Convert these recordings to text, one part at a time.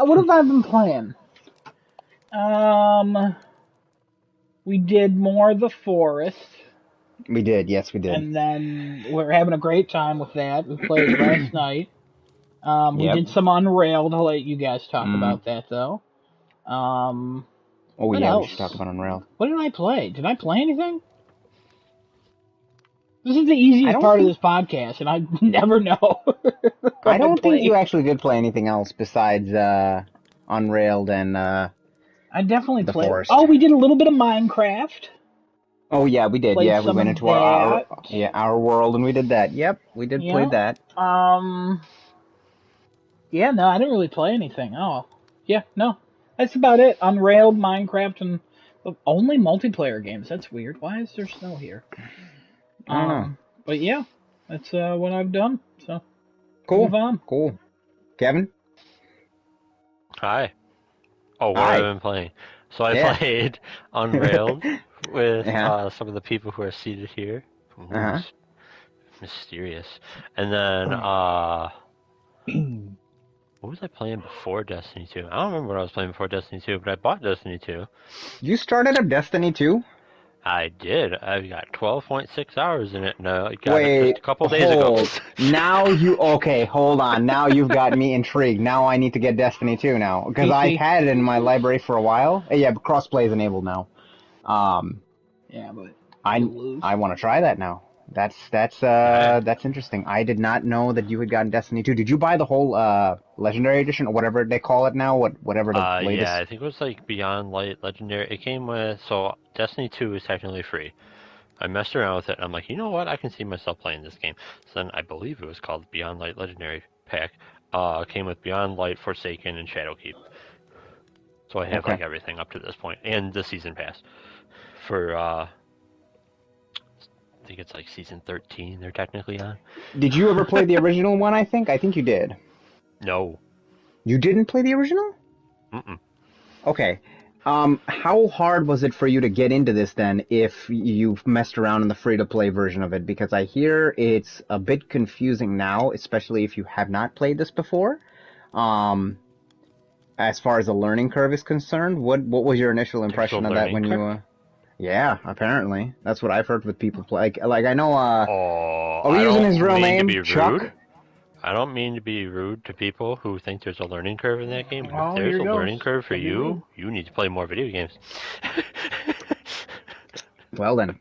What have I been playing? We did more of the forest. We did, yes, we did. And then we're having a great time with that. We played last night. We did some Unrailed. I'll let you guys talk about that, though. Oh, what yeah, else? we should talk about Unrailed. What did I play? Did I play anything? This is the easiest part of this podcast, and I never know. I don't think you actually did play anything else besides Unrailed and I definitely the played. Forest. Oh, we did a little bit of Minecraft. Oh yeah, we did. Played yeah, we went into our world and we did that. Yep, we did play that. Yeah, no, I didn't really play anything. Oh, yeah, no, that's about it. Unrailed, Minecraft, and only multiplayer games. That's weird. Why is there snow here? I don't know. But yeah, that's what I've done. So cool. Move on. Cool. Kevin. Hi. Oh, what have I been playing? So I played Unrailed with some of the people who are seated here. Mysterious. And then, what was I playing before Destiny 2? I don't remember what I was playing before Destiny 2, but I bought Destiny 2. You started up Destiny 2? I did. I've got 12.6 hours in it now. I got it just a couple days ago. Now hold on. Now you've got me intrigued. Now I need to get Destiny 2 now. Because I've had it in my library for a while. Yeah, but crossplay is enabled now. Yeah, but I want to try that now. That's interesting. I did not know that you had gotten Destiny 2. Did you buy the whole Legendary Edition or whatever they call it now? Whatever the latest. Yeah, I think it was like Beyond Light Legendary. It came with Destiny 2 is technically free. I messed around with it. I'm like, you know what? I can see myself playing this game. So then I believe it was called Beyond Light Legendary Pack. Came with Beyond Light, Forsaken, and Shadowkeep. So I have like everything up to this point, and the season pass for. I think it's like season 13 they're technically on. Did you ever play the original one, I think you did. No. You didn't play the original? Mm-mm. Okay. How hard was it for you to get into this then if you've messed around in the free-to-play version of it? Because I hear it's a bit confusing now, especially if you have not played this before. As far as the learning curve is concerned, what was your initial impression of that when you... Yeah, apparently. That's what I've heard with people play. Like I know, are we using his real name? Chuck? I don't mean to be rude to people who think there's a learning curve in that game. Oh, if there's a learning curve for you, you need to play more video games. Well then,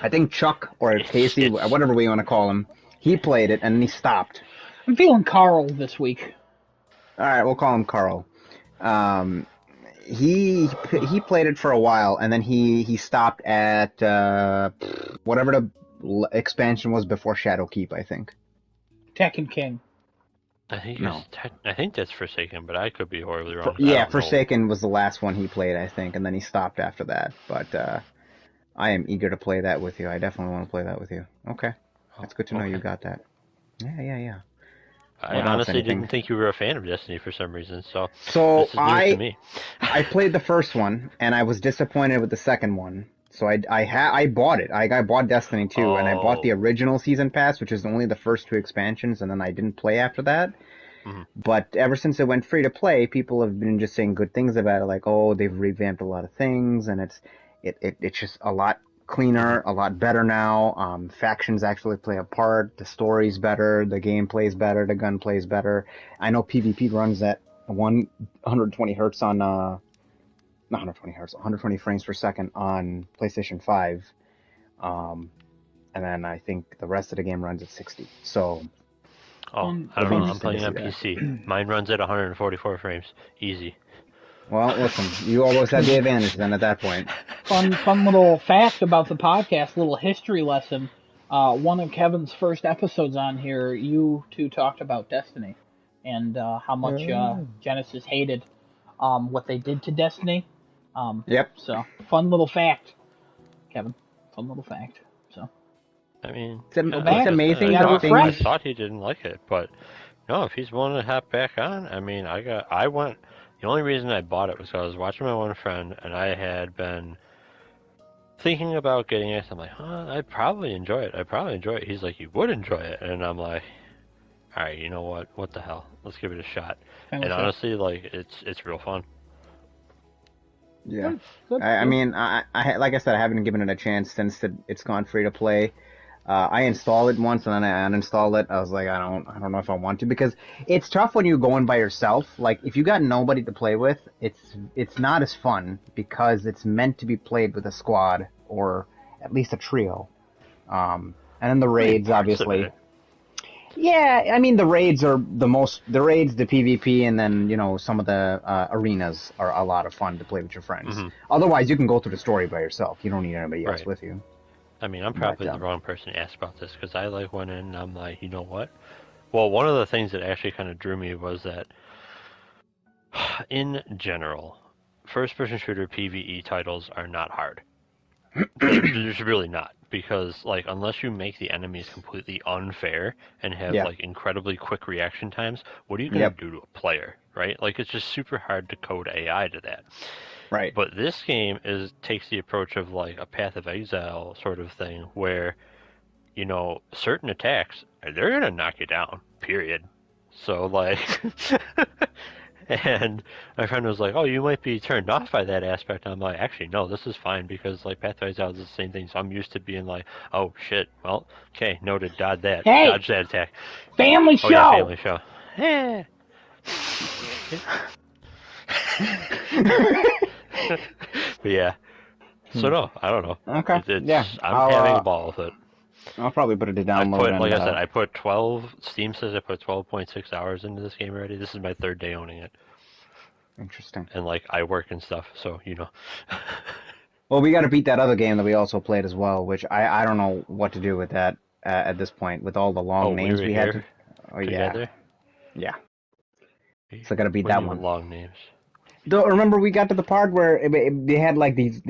I think Chuck or Casey, whatever we want to call him, he played it and he stopped. I'm feeling Carl this week. All right, we'll call him Carl. He played it for a while, and then he stopped at whatever the expansion was before Shadowkeep, I think. Tekken King. I think that's Forsaken, but I could be horribly wrong. Forsaken was the last one he played, I think, and then he stopped after that. But I am eager to play that with you. I definitely want to play that with you. Okay, that's good to know you got that. Yeah. I honestly didn't think you were a fan of Destiny for some reason, so this is news to me. I played the first one, and I was disappointed with the second one. So I bought it. I bought Destiny 2, and I bought the original Season Pass, which is only the first 2 expansions, and then I didn't play after that. Mm-hmm. But ever since it went free to play, people have been just saying good things about it, like, oh, they've revamped a lot of things, and it's just a lot cleaner, a lot better now. Factions actually play a part. The story's better. The gameplay's better. The gunplay's better. I know PvP runs at 120 hertz on not 120 hertz, 120 frames per second on PlayStation 5. And then I think the rest of the game runs at 60. So. I don't know. I'm playing on PC. Mine runs at 144 frames. Easy. Well, listen, you always had the advantage then at that point. Fun little fact about the podcast, little history lesson. One of Kevin's first episodes on here, you two talked about Destiny and how much Genesis hated what they did to Destiny. Yep. So, fun little fact, Kevin. Fun little fact. So. I mean, it's amazing. I thought he didn't like it, but no, if he's willing to hop back on, I mean, I went. The only reason I bought it was because I was watching my one friend, and I had been thinking about getting it. I'm like, I'd probably enjoy it. He's like, you would enjoy it, and I'm like, all right, you know what? What the hell? Let's give it a shot. And honestly, like it's real fun. Yeah. Good. I mean, I like I said, I haven't given it a chance since it's gone free to play. I installed it once and then I uninstalled it. I was like, I don't know if I want to, because it's tough when you go in by yourself. Like, if you got nobody to play with, it's not as fun because it's meant to be played with a squad or at least a trio. And then the raids, obviously. Yeah, I mean, the raids are the PvP, and then, you know, some of the arenas are a lot of fun to play with your friends. Mm-hmm. Otherwise, you can go through the story by yourself. You don't need anybody else with you. I mean, I'm probably the wrong person to ask about this, because I like went in and I'm like, you know what? Well, one of the things that actually kind of drew me was that, in general, first-person shooter PvE titles are not hard. There's really not, because like unless you make the enemies completely unfair and have like incredibly quick reaction times, what are you gonna do to a player, right? Like it's just super hard to code AI to that. Right. But this game takes the approach of like a Path of Exile sort of thing, where you know certain attacks they're gonna knock you down. Period. So like. And my friend was like, "Oh, you might be turned off by that aspect." And I'm like, "Actually, no. This is fine because like Path of Exile is the same thing. So I'm used to being like, oh shit. Well, okay, noted. Dodge that. Hey! Dodge that attack. Family show. Oh yeah, family show. Yeah. But yeah. So no, I don't know. Okay. I'm having a ball with it. I'll probably put it to download. Like I said, I put 12. Steam says I put 12.6 hours into this game already. This is my third day owning it. Interesting. And like I work and stuff, so you know. Well, we got to beat that other game that we also played as well, which I don't know what to do with that at this point with all the long names we had. Together? Yeah. So I got to beat that one. Long names. Remember we got to the part where they had like these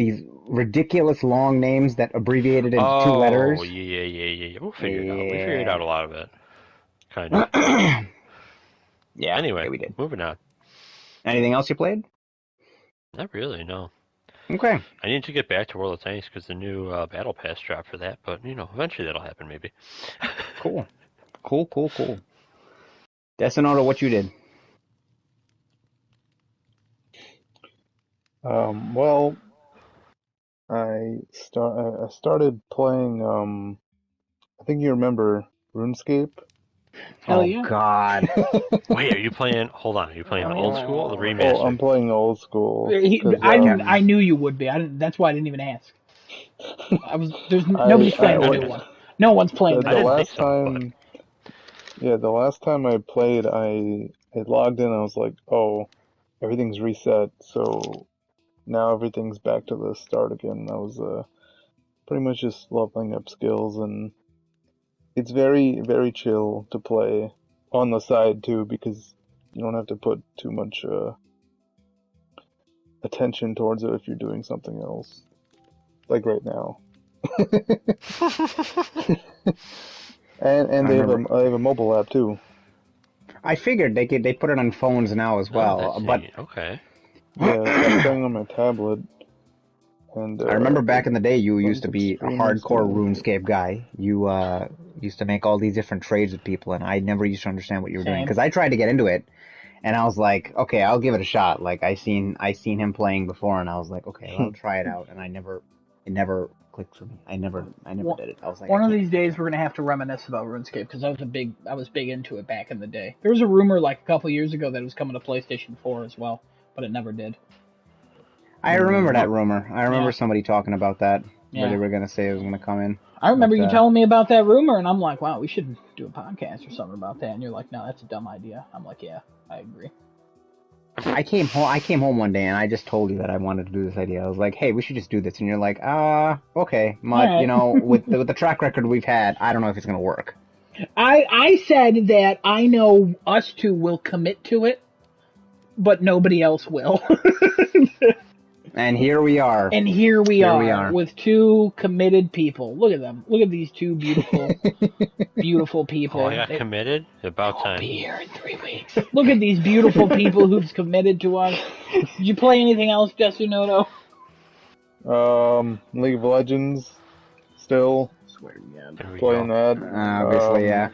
ridiculous long names that abbreviated into 2 letters. Oh, yeah. We'll figure it out. We figured out a lot of it. Kind of. Yeah. Anyway, we did. Moving on. Anything else you played? Not really, no. Okay. I need to get back to World of Tanks because the new Battle Pass dropped for that, but, you know, eventually that'll happen, maybe. Cool. Desunoto, what you did? Well, I started playing, I think you remember RuneScape? Hell yeah. God. Wait, are you playing, hold on, are you playing old school or the remaster? Oh, I'm playing old school. I knew you would be. That's why I didn't even ask. Nobody's playing the new one. No one's playing the last time. Yeah, the last time I played, I logged in. I was like, oh, everything's reset. So now everything's back to the start again. I was pretty much just leveling up skills, and it's very, very chill to play on the side too, because you don't have to put too much attention towards it if you're doing something else, like right now. and they have a mobile app too. I figured they put it on phones now as well, but okay. Yeah, I'm playing on my tablet. And I remember back in the day, you used to be a hardcore RuneScape guy. You used to make all these different trades with people, and I never used to understand what you were doing because I tried to get into it, and I was like, okay, I'll give it a shot. Like I seen him playing before, and I was like, okay, I'll try it out, and it never clicked for me. I never did it. I was like, one of these days we're gonna have to reminisce about RuneScape because I was big into it back in the day. There was a rumor like a couple years ago that it was coming to PlayStation 4 as well, but it never did. I remember that rumor. I remember somebody talking about that, where they were going to say it was going to come in. I remember you telling me about that rumor, and I'm like, wow, we should do a podcast or something about that. And you're like, no, that's a dumb idea. I'm like, yeah, I agree. I came home one day, and I just told you that I wanted to do this idea. I was like, hey, we should just do this. And you're like, okay. But, you know, with the track record we've had, I don't know if it's going to work. I said that I know us two will commit to it, but nobody else will. And here we are. Here we are with 2 committed people. Look at them. Look at these 2 beautiful people. Oh, I got committed? About time. I'll be here in 3 weeks. Look at these beautiful people who've committed to us. Did you play anything else, Desunoto? League of Legends, still. I swear to God. Playing that. Obviously, yeah.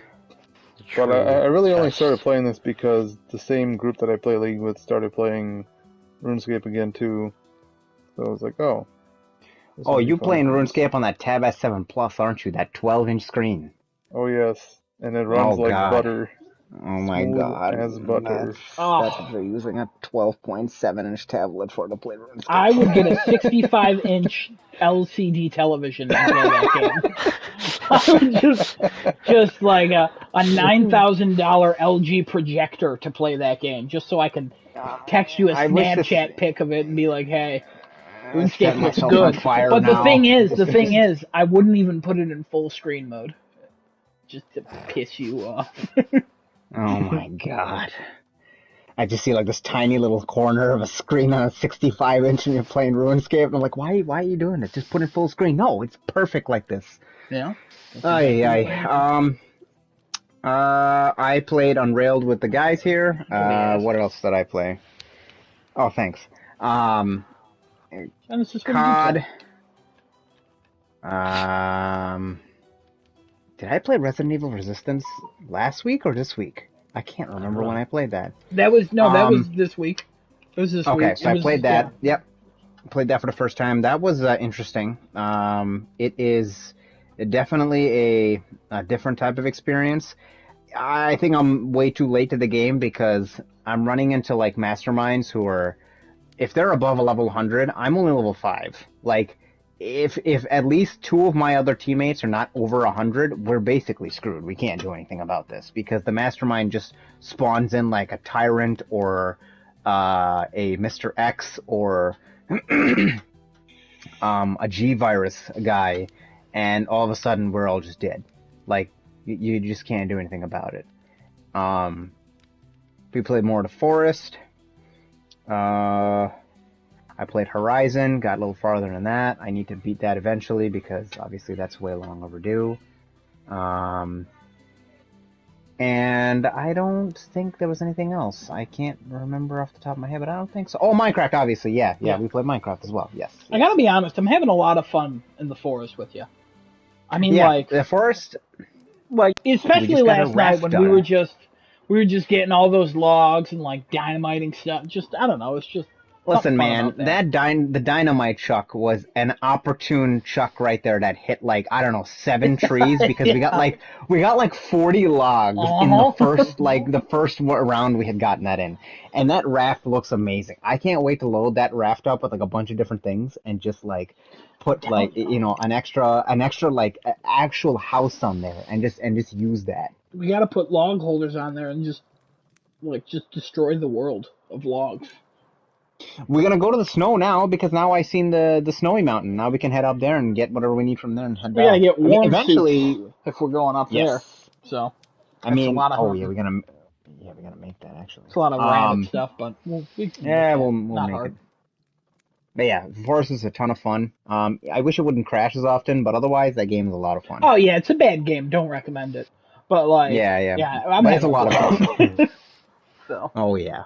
true. But I really only test. started playing this because the same group that I play League with started playing RuneScape again too. So I was like, oh. This Oh, will be you fun. playing RuneScape on that Tab S7 Plus, aren't you? That 12-inch screen. Oh yes, and it runs like God. butter. Oh my Smooth God. as butter. That's what they're using a 12.7-inch tablet for to play RuneScape. I would get a 65-inch LCD television and play that game. I would just like a $9,000 LG projector to play that game, just so I could text you a I wish this- Snapchat pic of it and be like, "Hey, Set RuneScape looks myself good." on fire But now. the thing is, I wouldn't even put it in full screen mode, just to piss you off. Oh my God. I just see like this tiny little corner of a screen on a 65-inch and you're playing RuneScape, and I'm like, why are you doing it? Just put it full screen. No, it's perfect like this. Yeah. I played Unrailed with the guys here. Yes. What else did I play? Oh, thanks. Genesis, what did you COD. play? Did I play Resident Evil Resistance last week or this week? I can't remember when I played that. That was this week. It was this week. Okay, so I played that. Yeah. Yep, played that for the first time. That was interesting. It is definitely a different type of experience. I think I'm way too late to the game because I'm running into like masterminds who are, if they're above a level 100, I'm only level 5. Like, if at least 2 of my other teammates are not over 100, we're basically screwed. We can't do anything about this because the mastermind just spawns in like a tyrant or a Mr. X or a G-Virus guy, and all of a sudden we're all just dead. Like, you just can't do anything about it. We played more of the Forest. I played Horizon, got a little farther than that. I need to beat that eventually because obviously that's way long overdue. And I don't think there was anything else. I can't remember off the top of my head, but I don't think so. Oh, Minecraft, obviously, yeah, we played Minecraft as well, yes. I gotta be honest, I'm having a lot of fun in the forest with you. I mean, like the Forest, like especially last night when we were just getting all those logs and like dynamiting stuff. Just I don't know, it's just. Listen, man, the dynamite chuck was an opportune chuck right there that hit like, I don't know, 7 trees because we got like 40 logs in the first round we had gotten that in. And that raft looks amazing. I can't wait to load that raft up with like a bunch of different things and just like put like, an extra like actual house on there and just use that. We got to put log holders on there and just destroy the world of logs. We're gonna go to the snow now because now I seen the snowy mountain. Now we can head up there and get whatever we need from there and head back. We gotta get warm eventually suits if we're going up there. So we're gonna make that actually. It's a lot of random stuff, but we'll make hard. It. But yeah, Forest is a ton of fun. I wish it wouldn't crash as often, but otherwise that game is a lot of fun. Oh yeah, it's a bad game. Don't recommend it. But like but it's a lot of fun. So. Oh yeah.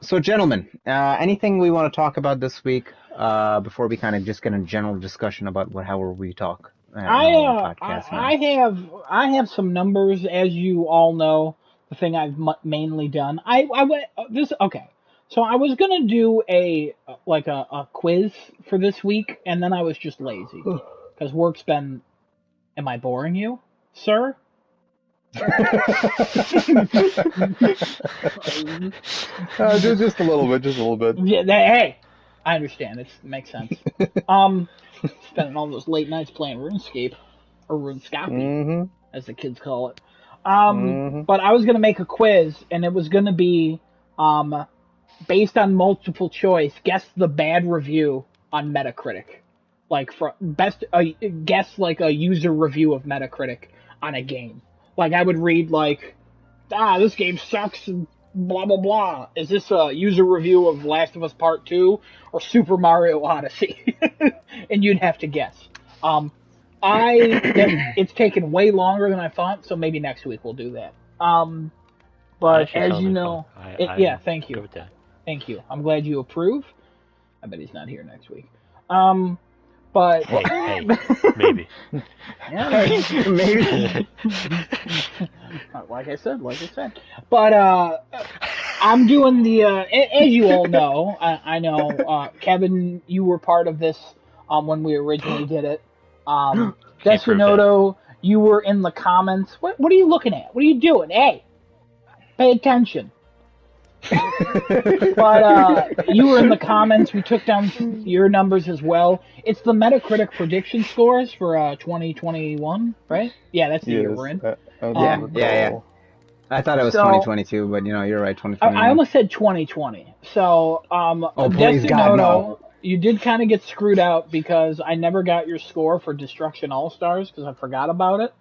So, gentlemen, anything we want to talk about this week before we kind of just get a general discussion about how we talk? I have some numbers, as you all know. The thing I've mainly done. So I was gonna do a quiz for this week, and then I was just lazy because work's been. Am I boring you, sir? Just a little bit. Yeah, hey, I understand. It makes sense. Spending all those late nights playing RuneScape or RuneScape, as the kids call it. But I was gonna make a quiz, and it was gonna be based on multiple choice. Guess the bad review on Metacritic, like guess like a user review of Metacritic on a game. Like, I would read, like, this game sucks and blah, blah, blah. Is this a user review of Last of Us Part 2 or Super Mario Odyssey? And you'd have to guess. It's taken way longer than I thought, so maybe next week we'll do that. But as you know... thank you. Thank you. I'm glad you approve. I bet he's not here next week. But Hey, maybe. yeah, Maybe. like I said. But I'm doing the as you all know. I know Kevin, you were part of this when we originally did it. Can't prove that. Desunoto, you were in the comments. What are you looking at? What are you doing? Hey, pay attention. But you were in the comments. We took down your numbers as well. It's the Metacritic prediction scores for 2021, right? Yeah, that's the year we're in. I Yeah, do yeah. recall. I thought it was So- 2022, but you're right, I 2021. almost said 2020. So, Oh, please, God, Desunoto, no. you did kind of get screwed out because I never got your score for Destruction All Stars because I forgot about it.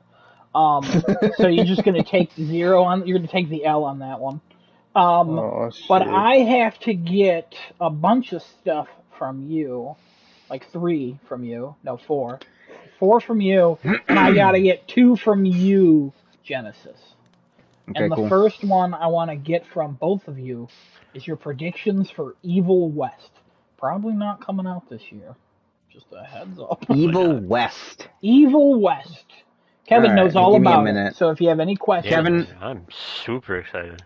So you're just gonna take 0 on. You're gonna take the L on that one. Oh, shit. But I have to get a bunch of stuff from you, like 3 from you. No, 4. 4 from you, and I gotta get 2 from you, Genesis. Okay, And the cool. first one I want to get from both of you is your predictions for Evil West. Probably not coming out this year. Just a heads up. Evil West. Evil West. Kevin All right, knows all give me a about minute. it. So if you have any questions, Kevin- I'm super excited.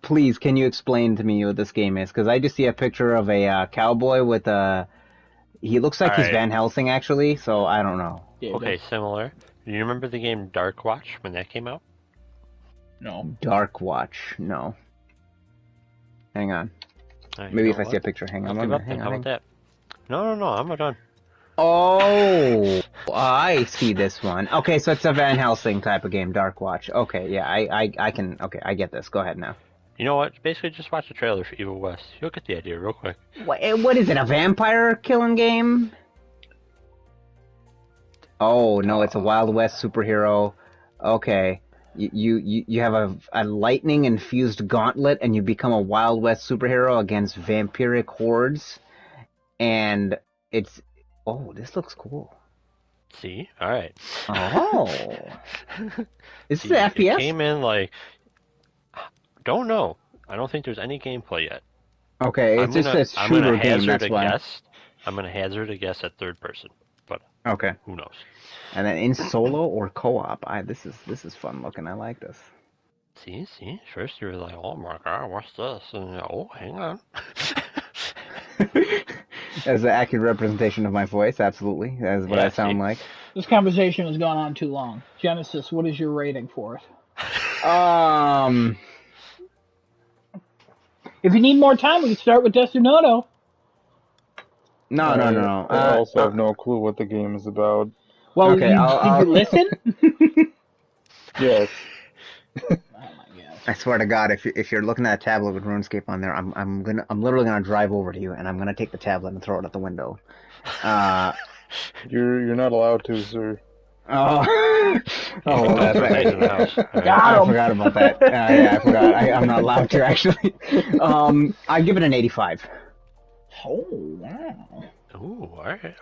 Please, can you explain to me what this game is? Because I just see a picture of a cowboy with a... He looks like he's Alright. Van Helsing, actually, so I don't know. Yeah, Okay, that's- similar. Do you remember the game Dark Watch when that came out? No. Dark Watch, no. Hang on. Alright, Maybe you if know I see a what? picture. Hang I'll on, give one up minute. then. Hang How on. about that? No, I'm not done. Oh, I see this one. Okay, so it's a Van Helsing type of game, Dark Watch. Okay, yeah, I can, okay, I get this. Go ahead now. You know what? Basically, just watch the trailer for Evil West. You'll get the idea real quick. What is it, a vampire killing game? Oh, no, it's a Wild West superhero. Okay. You have a lightning-infused gauntlet, and you become a Wild West superhero against vampiric hordes. And it's... Oh, this looks cool. See? Alright. Oh. Is this See, an it FPS? came in like... Don't know. I don't think there's any gameplay yet. Okay, it's just a I'm gonna shooter game, hazard that's a why. guess. I'm gonna hazard a guess at third person, but Okay. who knows? And then in solo or co-op, this is fun looking. I like this. See? First you were like, oh my god, what's this? And oh, hang on. As an accurate representation of my voice, absolutely. That's what Yeah, I sound see? like. This conversation has gone on too long. Genesis, what is your rating for it? If you need more time, we can start with Desunoto. No. I also have no clue what the game is about. Well, Okay, did I'll- you listen? Yes. Oh my gosh. I swear to God, if you're looking at a tablet with RuneScape on there, I'm literally gonna drive over to you and I'm gonna take the tablet and throw it out the window. You're not allowed to, sir. Oh, well, that's Don't right. throw things in the house. Alright. Got I 'em. forgot about that. Yeah, I forgot. I'm not allowed to actually. I give it an 85. Oh wow. Ooh, alright.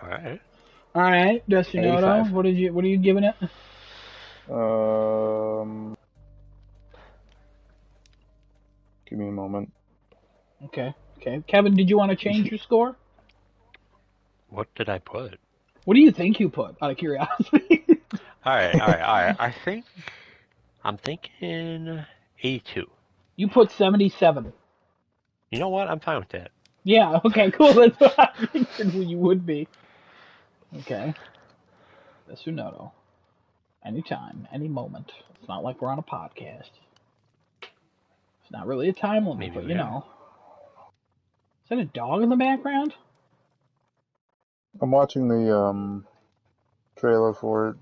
All right, Desunoto, 85. what are you giving it? Give me a moment. Okay. Kevin, did you want to change your score? What did I put? What do you think you put, out of curiosity? Alright. I'm thinking 82. You put 77. You know what? I'm fine with that. Yeah, okay, cool. That's what I figured you would be. Okay. Desunoto. Anytime, any moment. It's not like we're on a podcast. It's not really a time limit, Maybe but we you are. know. Is that a dog in the background? I'm watching the trailer for it.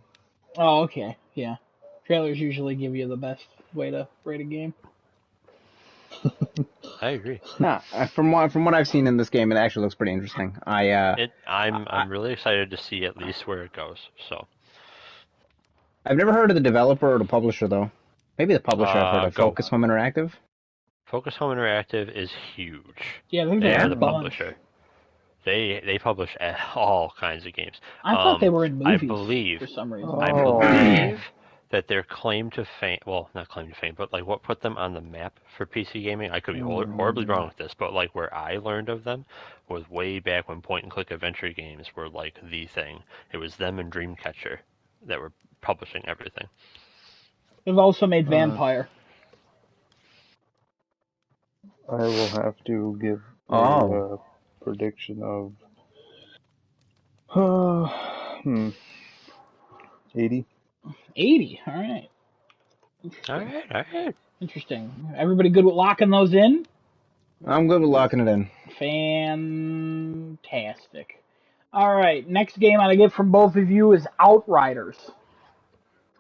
Oh, okay. Yeah. Trailers usually give you the best way to rate a game. I agree. Nah, from what I've seen in this game, it actually looks pretty interesting. I'm really excited to see at least where it goes. So I've never heard of the developer or the publisher though. Maybe the publisher I've heard of. Go. Focus Home Interactive. Focus Home Interactive is huge. Yeah, I think They they are have the a bunch. publisher. They publish all kinds of games. I thought they were in movies I believe for some reason. I Oh. believe that their claim to fame, well, not claim to fame, but like what put them on the map for PC gaming, I could be horribly wrong with this, but like where I learned of them was way back when point and click adventure games were like the thing. It was them and Dreamcatcher that were publishing everything. They've also made Vampire. I will have to give Oh. a prediction of 80. 80. All right. All right. Interesting. Everybody good with locking those in? I'm good with locking it in. Fantastic. All right. Next game I get from both of you is Outriders. It's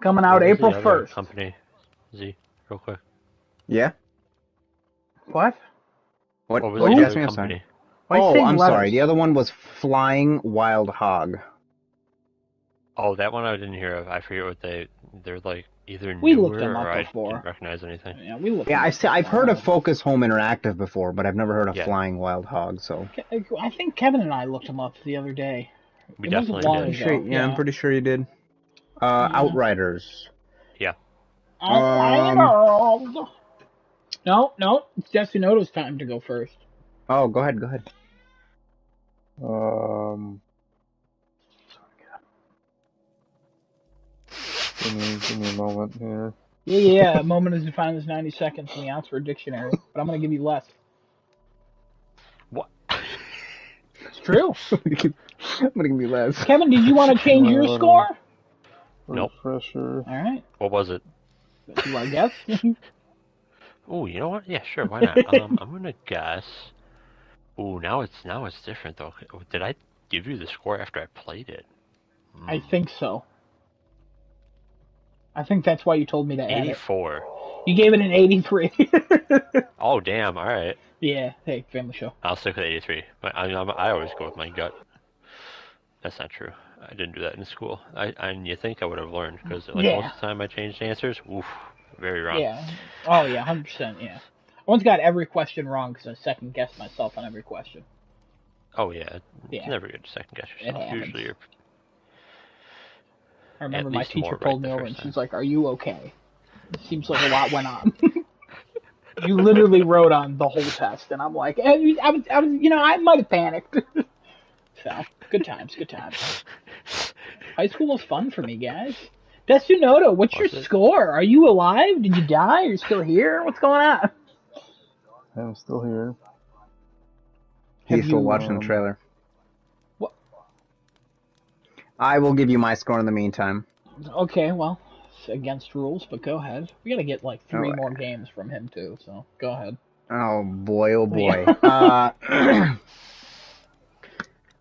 coming out What was April the other 1st. company, Z, real quick. Yeah? What? What was What the you other asking? I'm company? Why are you Oh, saying I'm letters? sorry. The other one was Flying Wild Hog. Oh, that one I didn't hear of. I forget what they're like either We newer looked them or up I before. didn't recognize anything. Yeah, we looked. Yeah, them up I've heard of before. Focus Home Interactive before, but I've never heard of Yeah. Flying Wild Hog. So I think Kevin and I looked them up the other day. We It wasn't definitely long did. ago. yeah, I'm pretty sure you did. Outriders. Yeah. Outriders. No, it's Desunoto's time to go first. Oh, go ahead. Give me a moment here. Yeah. A moment is defined as 90 seconds in the Oxford Dictionary, but I'm going to give you less. What? It's true. I'm gonna give you less. Kevin, did you want to change your score? Nope. Refresher. All right. What was it? Do you want to guess? Oh, you know what? Yeah, sure. Why not? I'm gonna guess. Ooh, now it's different though. Did I give you the score after I played it? I think so. I think that's why you told me to add it. 84. You gave it an 83. Oh, damn. All right. Yeah. Hey, family show. I'll stick with 83. But I always go with my gut. That's not true. I didn't do that in school. And you think I would have learned because most of the time I changed answers. Oof, very wrong. Yeah. Oh yeah, 100%. Yeah. I once got every question wrong because I second guessed myself on every question. Oh yeah. It's never good to second guess yourself. Usually you're. I remember my teacher pulled me over and she's like, "Are you okay? It seems like a lot went on." You literally wrote on the whole test, and I'm like, I was, I might have panicked. So, good times. High school was fun for me, guys. Desunoto, what's your score? Are you alive? Did you die? Are you still here? What's going on? I'm still here. He's still watching the trailer. What? I will give you my score in the meantime. Okay, well, it's against rules, but go ahead. We gotta get like 3 more games from him too, so go ahead. Oh boy.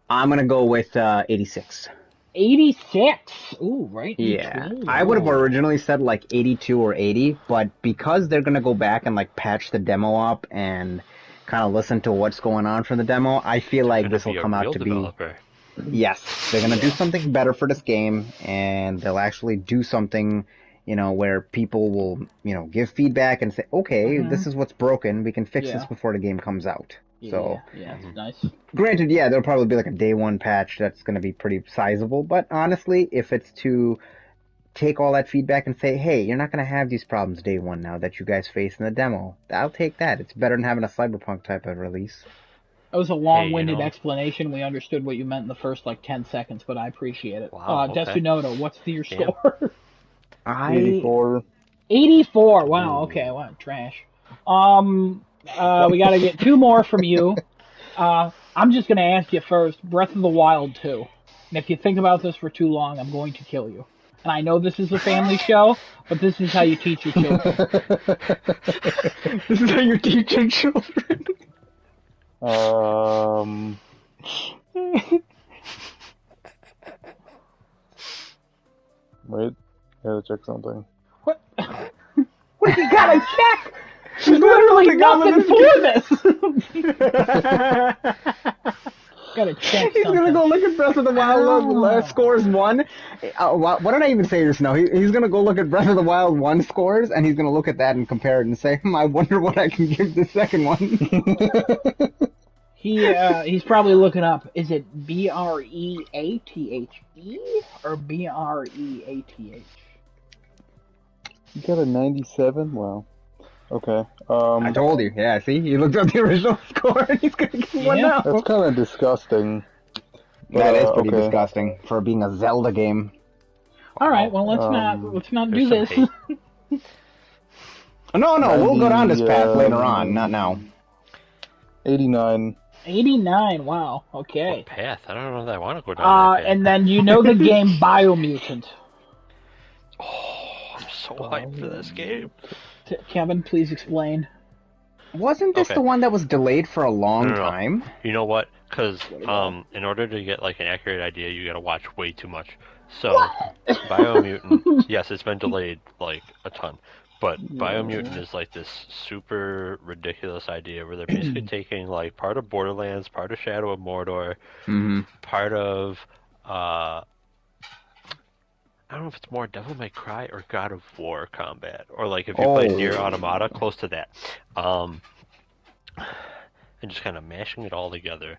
I'm gonna go with 86. 86. Ooh, right. Yeah, I would have originally said like 82 or 80, but because they're gonna go back and like patch the demo up and kind of listen to what's going on from the demo, I feel like this will come out to be. Yes, they're gonna do something better for this game, and they'll actually do something, where people will, give feedback and say, okay, this is what's broken. We can fix this before the game comes out. So, yeah, nice. Granted, there'll probably be like a day one patch that's going to be pretty sizable, but honestly, if it's to take all that feedback and say, hey, you're not going to have these problems day one now that you guys face in the demo, I'll take that. It's better than having a Cyberpunk type of release. That was a long-winded explanation. We understood what you meant in the first 10 seconds, but I appreciate it. Wow, okay. Desunoto, what's your score? 84. 84. Wow. Okay. Wow. Trash. We got to get 2 more from you. I'm just going to ask you first, Breath of the Wild 2. And if you think about this for too long, I'm going to kill you. And I know this is a family show, but this is how you teach your children. This is how you teach your children. Wait, gotta check something. What? What you gotta check? There's literally nothing for this. Gotta check He's something. gonna go look at Breath of the Wild. The last scores 1. What did I even say just now? He's gonna go look at Breath of the Wild 1 scores, and he's gonna look at that and compare it and say, I wonder what I can give the second one. He's probably looking up, is it Breathe or Breathe? You got a 97? Wow. Okay. I told you. Yeah, see? You looked up the original score and he's gonna get one now. That's kind of disgusting. But, That is pretty okay. disgusting for being a Zelda game. All right, well let's not do There's this. some No, 90, we'll go down this path later on, not now. 89. 89. Wow. Okay. What path? I don't know that I want to go down that path. And then you know the game Biomutant. Oh, I'm so hyped for this game. Kevin, please explain. Wasn't this the one that was delayed for a long time? You know what? Because in order to get like an accurate idea, you gotta watch way too much. So, Biomutant, yes, it's been delayed like a ton. But Biomutant is like this super ridiculous idea where they're basically taking like part of Borderlands, part of Shadow of Mordor, part of I don't know if it's more Devil May Cry or God of War combat, or like if you play Nier Automata, close to that, and just kind of mashing it all together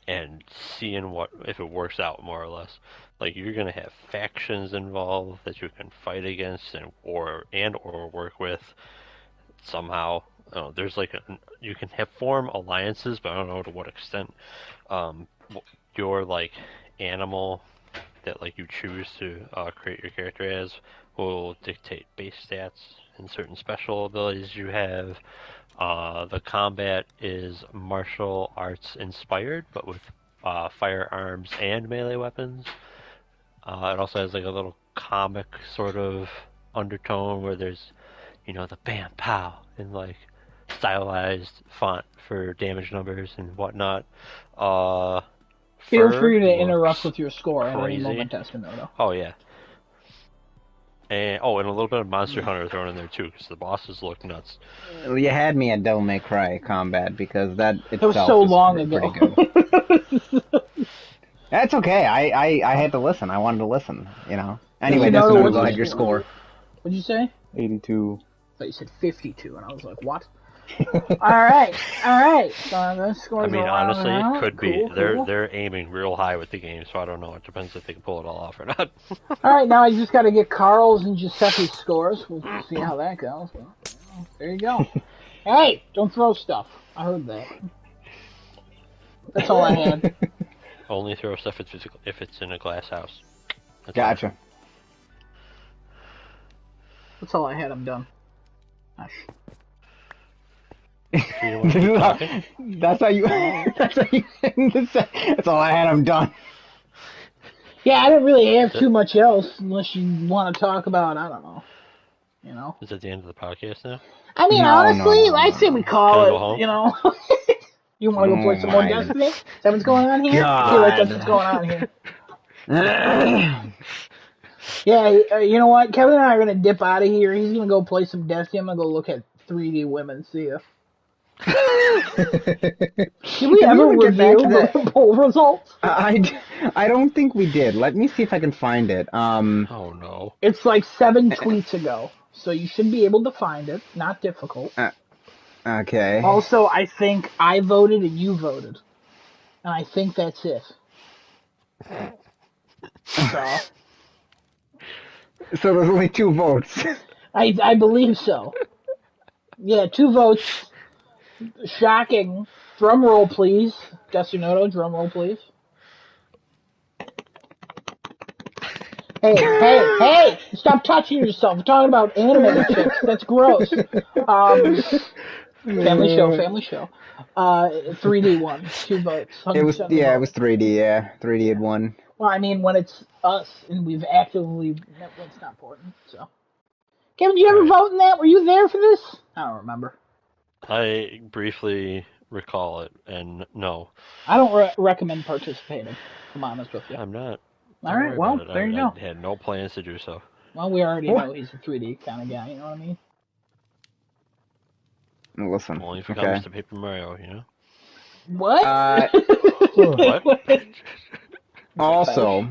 and seeing what if it works out more or less. Like you're gonna have factions involved that you can fight against and or work with somehow. There's like you can form alliances, but I don't know to what extent. Your like animal that like you choose to create your character as will dictate base stats and certain special abilities you have. The combat is martial arts inspired, but with firearms and melee weapons. It also has like a little comic sort of undertone where there's, the bam pow and like stylized font for damage numbers and whatnot. Feel free to interrupt with your score at any moment, Desunoto. Oh yeah. And a little bit of Monster Hunter thrown in there too, because the bosses look nuts. You had me at Devil May Cry combat because that itself was so long is ago. pretty good. That's okay. I had to listen. I wanted to listen. Anyway, that's go ahead. Your score. What'd you say? 82. I thought you said 52, and I was like, what? All right. So the scores. I mean, honestly, it could be. Cool. They're aiming real high with the game, so I don't know. It depends if they can pull it all off or not. All right, now I just got to get Carl's and Giuseppe's scores. We'll see how that goes. Well, there you go. Hey, don't throw stuff. I heard that. That's all I had. Only throw stuff if it's in a glass house. That's gotcha. All. That's all I had. I'm done. Hush. That's how you. That's all I had. I'm done. Yeah, I didn't really have too much else, unless you want to talk about. I don't know. Is that the end of the podcast now? I mean, honestly, I'd say we call it. Go home? You want to go play some more Destiny? Is that what's going on here? I feel like that's what's going on here. Yeah, you know what? Kevin and I are gonna dip out of here. He's gonna go play some Destiny. I'm gonna go look at 3D women. See ya. Did we ever review the poll results? I don't think we did. Let me see if I can find it. Oh no. It's like 7 tweets ago, so you should be able to find it. Not difficult. Okay. Also, I think I voted and you voted, and I think that's it. So there's only 2 votes. I believe so. Yeah, 2 votes. Shocking. Drum roll, please. Desunoto, drum roll, please. Hey! Stop touching yourself. We're talking about animated chicks. That's gross. Family show. 3D won. 2 votes. It was 3D. Yeah, 3D had won. Well, I mean, when it's us and we've actively, that's not important. So, Kevin, did you ever vote in that? Were you there for this? I don't remember. I briefly recall it, and no. I don't recommend participating, if I'm honest with you. I'm not. All right, well, there you go. I had no plans to do so. Well, we already know he's a 3D kind of guy, you know what I mean? Listen. Only if it comes to Paper Mario, What? What? Also,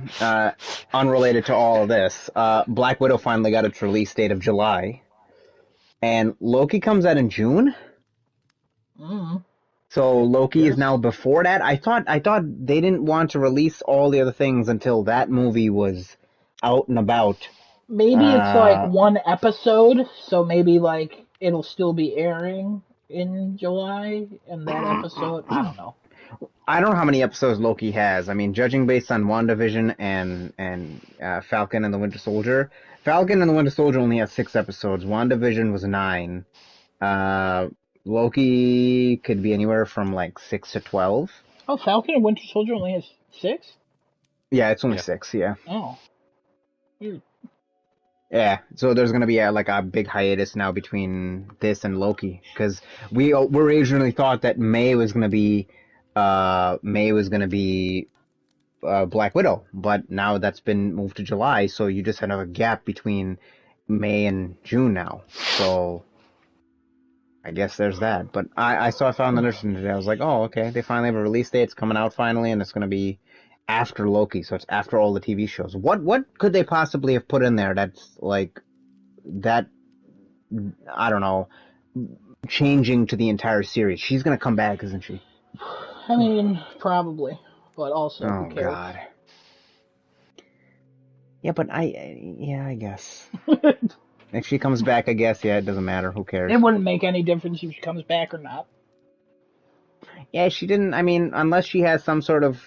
unrelated to all of this, Black Widow finally got its release date of July, and Loki comes out in June. So Loki is now before that. I thought they didn't want to release all the other things until that movie was out and about Maybe it's like Uh, one episode, so maybe like it'll still be airing in July, and that episode, I don't know. I don't know how many episodes Loki has. I mean, judging based on WandaVision and Falcon and the Winter Soldier, Falcon and the Winter Soldier only has 6 episodes. WandaVision was 9. Uh, Loki could be anywhere from like 6 to 12. Oh, Falcon and Winter Soldier only has 6? Yeah, it's only Yeah. 6. Yeah, Oh. Weird. yeah. So there's gonna be like a big hiatus now between this and Loki because we originally thought that May was gonna be Black Widow, but now that's been moved to July, so you just have a gap between May and June now. So I guess there's that. But I found the notice today. I was like, oh, okay, they finally have a release date. It's coming out finally, and it's going to be after Loki, so it's after all the TV shows. What could they possibly have put in there that's like that? I don't know, changing to the entire series. She's going to come back, isn't she? I mean, probably. But also, Oh who cares? God. Yeah, but I guess. If she comes back, I guess, yeah, it doesn't matter. Who cares? It wouldn't make any difference if she comes back or not. Yeah, she didn't, I mean, unless she has some sort of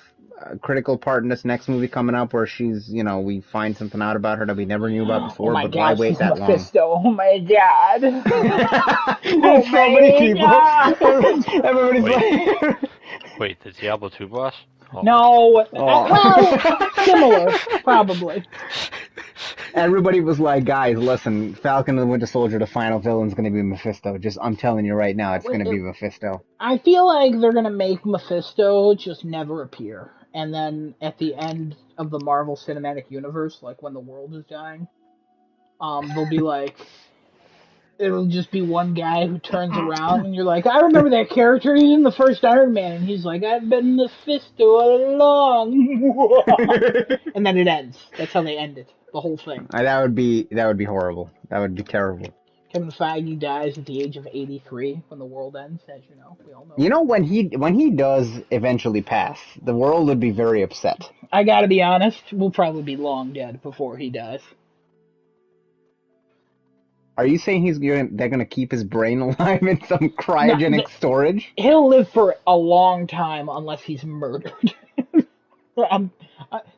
critical part in this next movie coming up where she's, we find something out about her that we never knew about before, Oh my but god, why wait she's that Mephisto. Oh my god. There's so many people. God. Everybody's like... Wait, the Diablo 2 boss? Oh. No. Oh. Well, similar, probably. Everybody was like, guys, listen, Falcon and the Winter Soldier, the final villain's going to be Mephisto. I'm telling you right now, it's going to be Mephisto. I feel like they're gonna make Mephisto just never appear. And then at the end of the Marvel Cinematic Universe, like when the world is dying, they'll be like, it'll just be one guy who turns around and you're like, I remember that character, he's in the first Iron Man, and he's like, I've been Mephisto all along. And then it ends. That's how they end it. The whole thing. That would be horrible. That would be terrible. Kevin Feige dies at the age of 83 when the world ends, as you know. We all know. You know, when he does eventually pass, the world would be very upset. I gotta be honest, we'll probably be long dead before he dies. Are you saying they're gonna keep his brain alive in some cryogenic storage? He'll live for a long time unless he's murdered.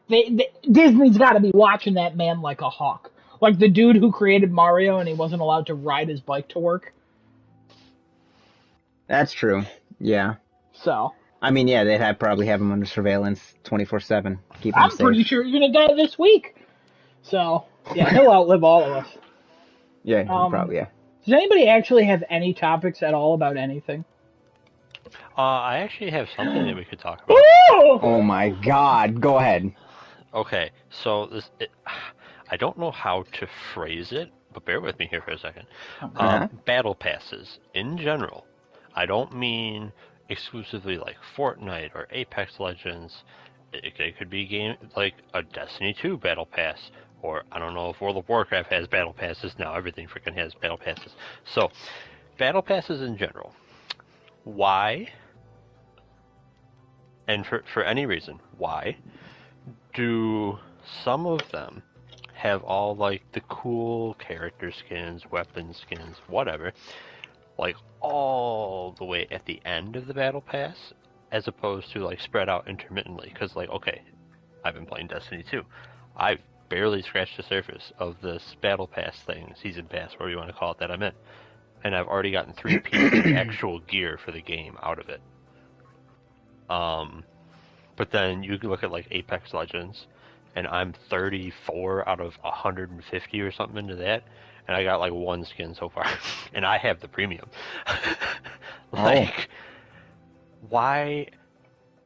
Disney's got to be watching that man like a hawk. Like the dude who created Mario and he wasn't allowed to ride his bike to work. That's true. Yeah. So. I mean, yeah, they'd probably have him under surveillance 24/7. Keep him I'm safe. pretty sure you're going to die this week. So, yeah, he'll outlive all of us. Yeah, probably, yeah. Does anybody actually have any topics at all about anything? I actually have something that we could talk about. Oh my god, go ahead. Okay, so I don't know how to phrase it, but bear with me here for a second. Battle passes, in general. I don't mean exclusively like Fortnite or Apex Legends. It could be like a Destiny 2 Battle Pass, or I don't know if World of Warcraft has Battle Passes now. Everything freaking has Battle Passes. So, Battle Passes in general. Why? And for any reason, why do some of them have all like the cool character skins, weapon skins, whatever, like all the way at the end of the battle pass, as opposed to like spread out intermittently? Because like, okay, I've been playing Destiny 2. I've barely scratched the surface of this battle pass thing, season pass, whatever you want to call it, that I'm in. And I've already gotten 3 pieces of actual gear for the game out of it. But then you look at like Apex Legends, and I'm 34 out of 150 or something into that, and I got like 1 skin so far, and I have the premium. Why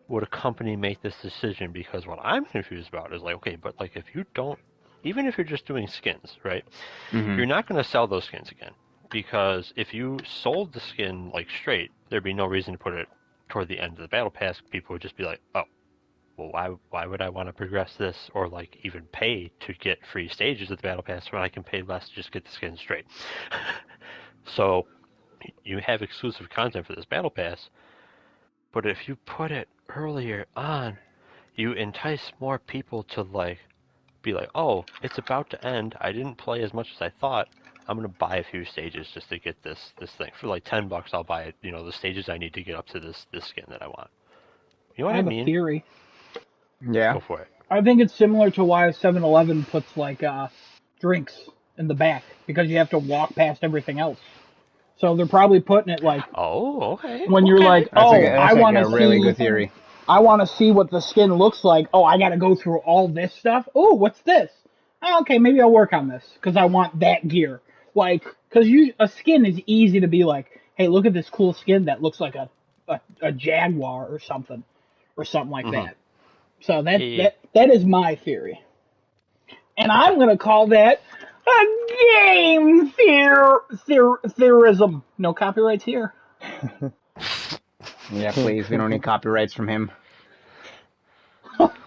would a company make this decision? Because what I'm confused about is like, okay, but like if you don't, even if you're just doing skins, right? Mm-hmm. You're not going to sell those skins again, because if you sold the skin like straight, there'd be no reason to put it toward the end of the battle pass. People would just be like, oh, well, why would I want to progress this or like even pay to get free stages of the battle pass when I can pay less to just get the skin straight? So you have exclusive content for this battle pass, but if you put it earlier on, you entice more people to like be like, oh, it's about to end. I didn't play as much as I thought. I'm gonna buy a few stages just to get this thing for like $10. I'll buy it. You know, the stages I need to get up to this skin that I want. You know what I I have a mean? theory. Yeah. Go for it. I think it's similar to why 7-Eleven puts like drinks in the back because you have to walk past everything else. So they're probably putting it like Oh, okay, when you're okay. like, oh, That's like a really good theory. I want to see what the skin looks like. Oh, I got to go through all this stuff. Oh, what's this? Oh, okay, maybe I'll work on this because I want that gear. Like, because a skin is easy to be like, hey, look at this cool skin that looks like a jaguar or something like Mm-hmm. that. So Yeah. that is my theory, and I'm gonna call that a game theorism. No copyrights here. Yeah, please. We don't need copyrights from him. But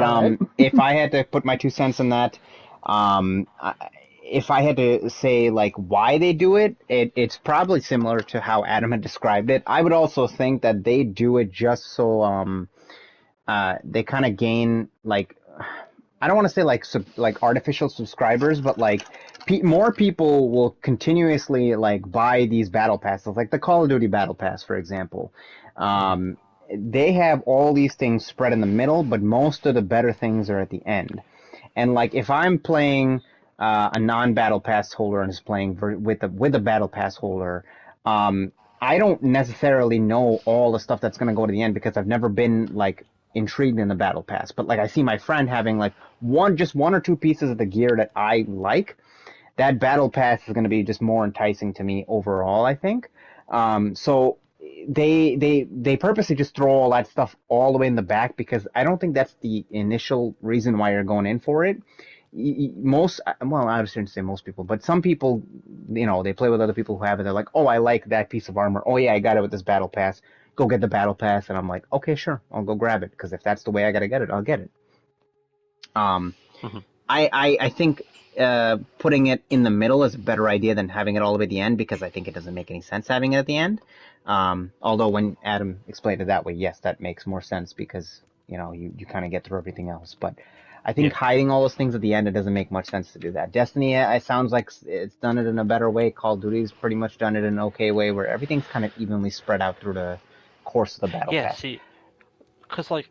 Right. if I had to put my 2 cents in that, if I had to say like why they do it, it's probably similar to how Adam had described it. I would also think that they do it just so they kind of gain like, I don't want to say like artificial subscribers, but like more people will continuously like buy these battle passes, like the Call of Duty battle pass, for example. They have all these things spread in the middle, but most of the better things are at the end. And like if I'm playing a non-battle pass holder and is playing with a battle pass holder, I don't necessarily know all the stuff that's going to go to the end because I've never been like intrigued in the battle pass. But like I see my friend having like just one or two pieces of the gear that I like. That battle pass is going to be just more enticing to me overall, I think. So they purposely just throw all that stuff all the way in the back because I don't think that's the initial reason why you're going in for it. Most, well, I shouldn't say most people, but some people, you know, they play with other people who have it. They're like, oh, I like that piece of armor. Oh yeah, I got it with this battle pass. Go get the battle pass, and I'm like, okay, sure, I'll go grab it because if that's the way I gotta get it, I'll get it. Mm-hmm. I think putting it in the middle is a better idea than having it all the way at the end because I think it doesn't make any sense having it at the end. Although when Adam explained it that way, yes, that makes more sense because, you know, you kind of get through everything else. But I think hiding all those things at the end, it doesn't make much sense to do that. Destiny, it sounds like it's done it in a better way. Call of Duty's pretty much done it in an okay way where everything's kind of evenly spread out through the course of the battle Yeah, pass. see, because, like,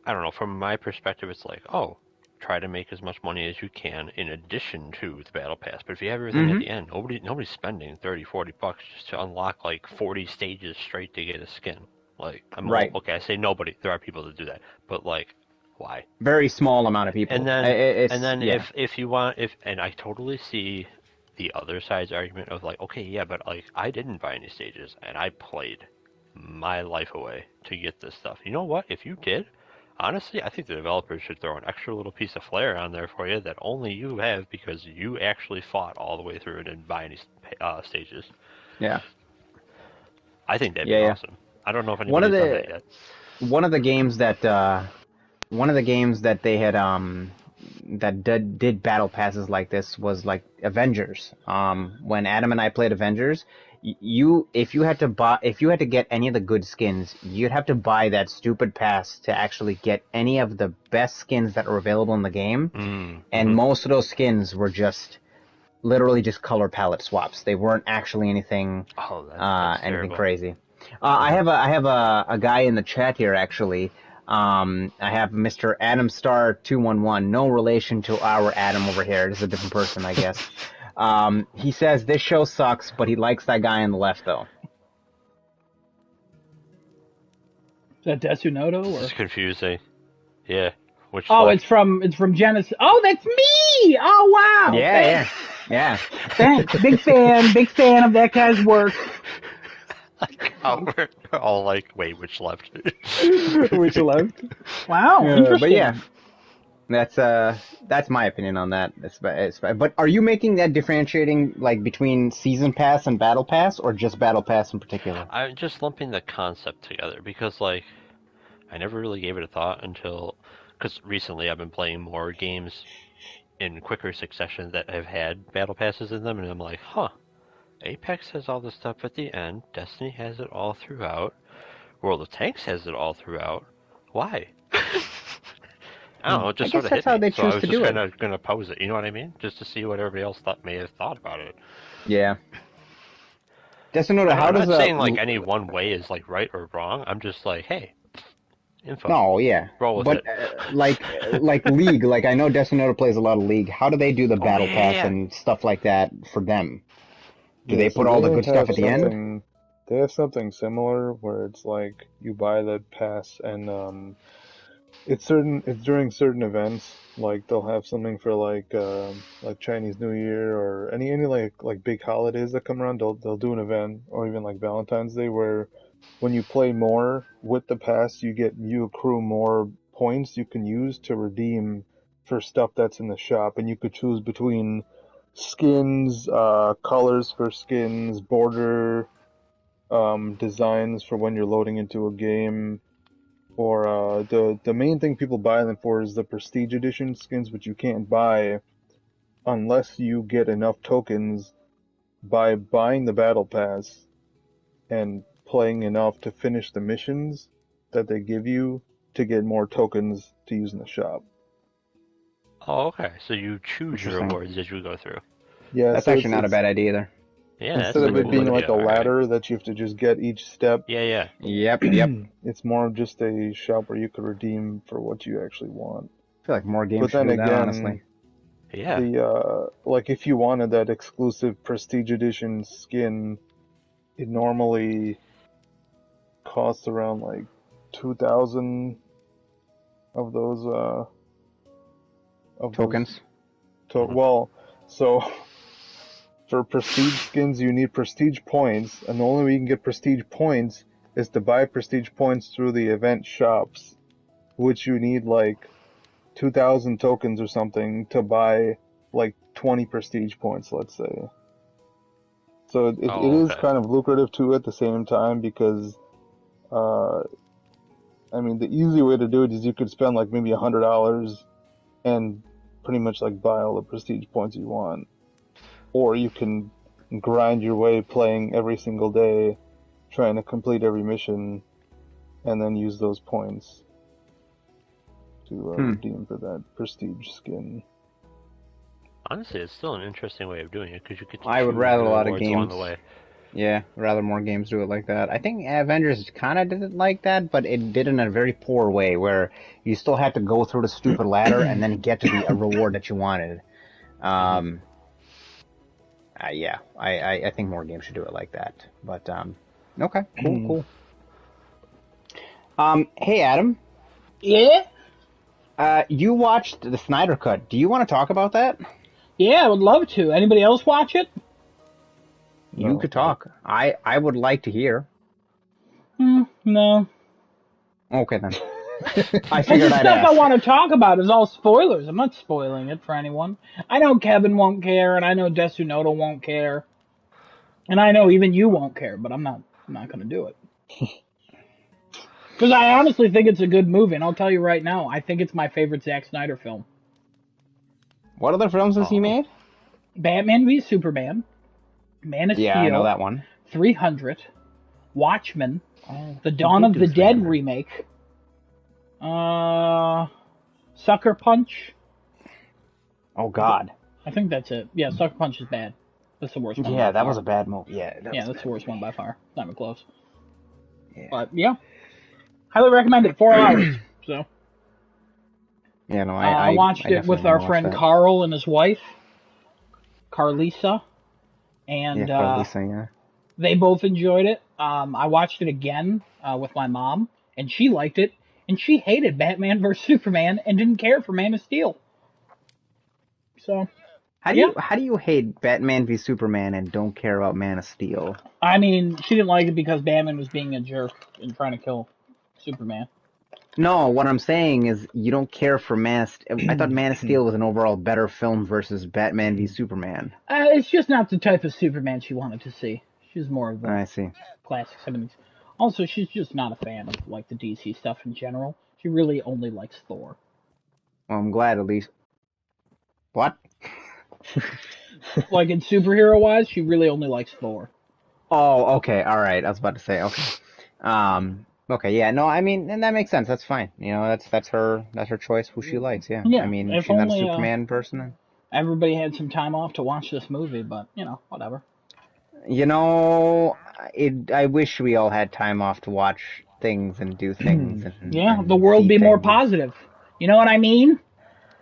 I don't know, from my perspective, it's like, oh, try to make as much money as you can in addition to the battle pass. But if you have everything at the end, nobody's spending 30, $40 just to unlock like 40 stages straight to get a skin. Like, Right. okay, I say nobody. There are people that do that, but like, why? Very small amount of people. And then Yeah. if you want, and I totally see the other side's argument of like, okay, yeah, but like I didn't buy any stages and I played my life away to get this stuff. You know what? If you did, honestly, I think the developers should throw an extra little piece of flair on there for you that only you have because you actually fought all the way through it and didn't buy any stages. Yeah. I think that'd be awesome. I don't know if anybody's done that yet. One of the games that they had that did battle passes like this was like Avengers. When Adam and I played Avengers, if you had to get any of the good skins, you'd have to buy that stupid pass to actually get any of the best skins that are available in the game. And most of those skins were just literally just color palette swaps. They weren't actually anything that's anything terrible. crazy. I have a guy in the chat here actually. I have Mr. Adam Star 211. No relation to our Adam over here. This is a different person, I guess. He says this show sucks, but he likes that guy on the left though. Is that Desunoto? It's confusing. Yeah. Which it's from Genesis. Oh, that's me! Oh, wow! Yeah, yeah. Thanks. Big fan of that guy's work. We're all like, wait, which left? Which left? Wow, interesting. But yeah, that's my opinion on that. But are you making that differentiating like between season pass and battle pass, or just battle pass in particular? I'm just lumping the concept together because like I never really gave it a thought because recently I've been playing more games in quicker succession that have had battle passes in them, and I'm like, huh. Apex has all this stuff at the end. Destiny has it all throughout. World of Tanks has it all throughout. Why? I don't know, it I just guess sort of that's hit how me. they So I choose was to just do it. kind of going to pose it, you know what I mean? Just to see what everybody else may have thought about it. Yeah. Desunoto, how I'm does not saying like any one way is like right or wrong. I'm just like, hey, info. No, yeah, Roll with but it. like League, like I know Desunoto plays a lot of League. How do they do the Oh battle pass yeah. and stuff like that for them? Do Yeah, they so put all the they good stuff have at the end? something. They have something similar where it's like you buy the pass and it's during certain events. Like they'll have something for like Chinese New Year or any like big holidays that come around. They'll do an event or even like Valentine's Day where when you play more with the pass, you accrue more points you can use to redeem for stuff that's in the shop, and you could choose between skins, colors for skins, border designs for when you're loading into a game, or the main thing people buy them for is the prestige edition skins, which you can't buy unless you get enough tokens by buying the battle pass and playing enough to finish the missions that they give you to get more tokens to use in the shop. Oh, okay. So you choose your Interesting. rewards as you go through. Yeah, That's so actually not a it's bad idea either. Yeah, that's instead a of it cool being idea. like a All right. ladder that you have to just get each step, Yeah, yeah. Yep. it's more of just a shop where you could redeem for what you actually want. I feel like more games But should then do that, again, honestly. Yeah. the like if you wanted that exclusive prestige edition skin, it normally costs around like 2,000 of those Tokens. well, so for prestige skins you need prestige points, and the only way you can get prestige points is to buy prestige points through the event shops, which you need like 2,000 tokens or something to buy like 20 prestige points, let's say. So it Oh, is okay. kind of lucrative too at the same time because, uh, I mean, the easy way to do it is you could spend like maybe $100 and pretty much like buy all the prestige points you want. Or you can grind your way playing every single day, trying to complete every mission, and then use those points to redeem for that prestige skin. Honestly, it's still an interesting way of doing it because you get to I would choose rather your a lot of rewards along games. the way. Yeah, rather more games do it like that. I think Avengers kind of did it like that, but it did it in a very poor way, where you still had to go through the stupid ladder and then get to the a reward that you wanted. Yeah, I think more games should do it like that. But okay, cool. Hey Adam, Yeah? you watched the Snyder Cut. Do you want to talk about that? Yeah, I would love to. Anybody else watch it? You No. could talk. I would like to hear. No. Okay then. I Because figured the I'd stuff I ask. want to talk about is all spoilers. I'm not spoiling it for anyone. I know Kevin won't care, and I know Desunoto won't care, and I know even you won't care. But I'm not going to do it because I honestly think it's a good movie, and I'll tell you right now, I think it's my favorite Zack Snyder film. What other films has he made? Batman v Superman, Man of Yeah, Steel, I know that one. 300, Watchmen, Oh, the Dawn of the Dead remake, Sucker Punch. Oh God. I think that's it. Yeah, Sucker Punch is bad. That's the worst one. Yeah, by that far. was a bad movie. Yeah, That's the worst one by far. Not even close. Yeah. But yeah, highly recommend it. 4 hours. So Yeah, no, I watched it with our friend Carl and his wife, Carlisa, and Carlisa, yeah. they both enjoyed it. I watched it again with my mom, and she liked it, and she hated Batman vs Superman and didn't care for Man of Steel. So How do you hate Batman v Superman and don't care about Man of Steel? I mean, she didn't like it because Batman was being a jerk and trying to kill Superman. No, what I'm saying is you don't care for Man of Steel. I thought Man of Steel was an overall better film versus Batman v Superman. It's just not the type of Superman she wanted to see. She's more of the I see. classic 70s. Also, she's just not a fan of like the DC stuff in general. She really only likes Thor. Well, I'm glad at least. What? Like in superhero wise, she really only likes Thor. Oh, okay, all right. I was about to say okay. Okay, yeah, no, I mean, and that makes sense. That's fine. You know, that's her choice, who she likes. Yeah, I Yeah, mean, if she's not a only Superman person. everybody had some time off to watch this movie, but whatever. You know, I wish we all had time off to watch things and do things Yeah, the and world see be more things. positive. You know what I mean?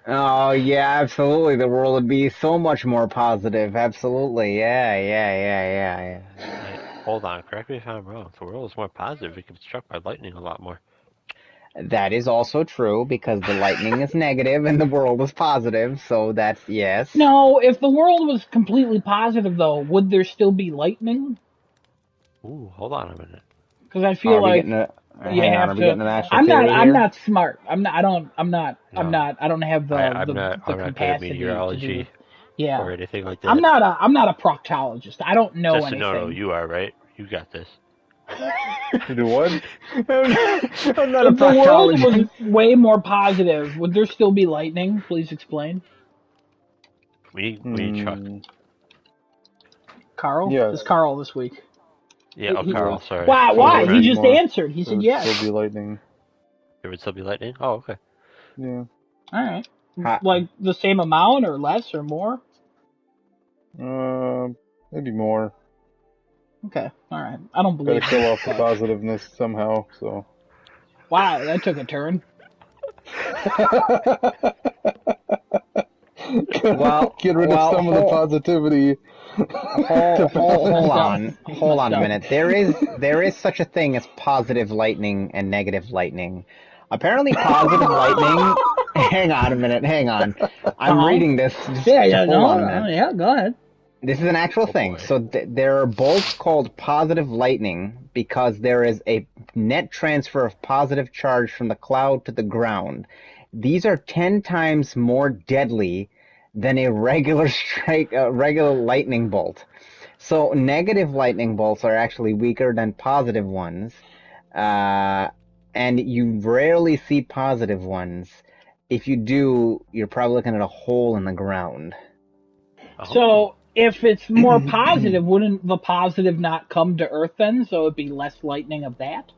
Oh yeah, absolutely. The world would be so much more positive. Absolutely. Yeah, Hey, hold on, correct me if I'm wrong. If the world was more positive, it could be struck by lightning a lot more. yeah. That is also true because the lightning is negative and the world is positive. So that's yes. No, if the world was completely positive, though, would there still be lightning? Ooh, hold on a minute. Because I Oh, feel are we like getting a? you Hang on, are have we to. getting an actual I'm not. theory I'm here? not smart. I'm not. I don't. I'm not. I'm No, not. I don't have I'm the not. the I'm not good at capacity to do meteorology this. Yeah, or anything like I'm that. not a. I'm not a proctologist. I don't know Desunoto, anything. you are right. You got this. You do what? I'm not a If the world was proctologist. way more positive, would there still be lightning? Please explain. We need Chuck. Carl? Yes. It's Carl this week. Yeah. Oh, He, Carl. Yes. Sorry. why? There Why? would He Sorry. be just more. answered. He There said would yes. still be lightning. There would still be lightning. Oh, okay. Yeah. All right. Ha- Like the same amount or less or more? Uh, maybe more. Okay. All right. I don't Gotta believe kill you, off the but positiveness somehow. So. wow, that took a turn. well, Get rid of well, some of the positivity to That's hold messed positive. up. on, That's hold messed on a up. minute. There is such a thing as positive lightning and negative lightning. Apparently, positive lightning. Hang on a minute. Hang on. I'm Uh-huh. reading this. Yeah, Just yeah, hold no, on a no, minute. yeah, go ahead. This is an actual Oh thing. boy. So there are bolts called positive lightning because there is a net transfer of positive charge from the cloud to the ground. These are 10 times more deadly than a regular lightning bolt. So negative lightning bolts are actually weaker than positive ones, uh, and you rarely see positive ones. If you do, you're probably looking at a hole in the ground. Oh. So if it's more positive, wouldn't the positive not come to Earth then? So it'd be less lightning of that?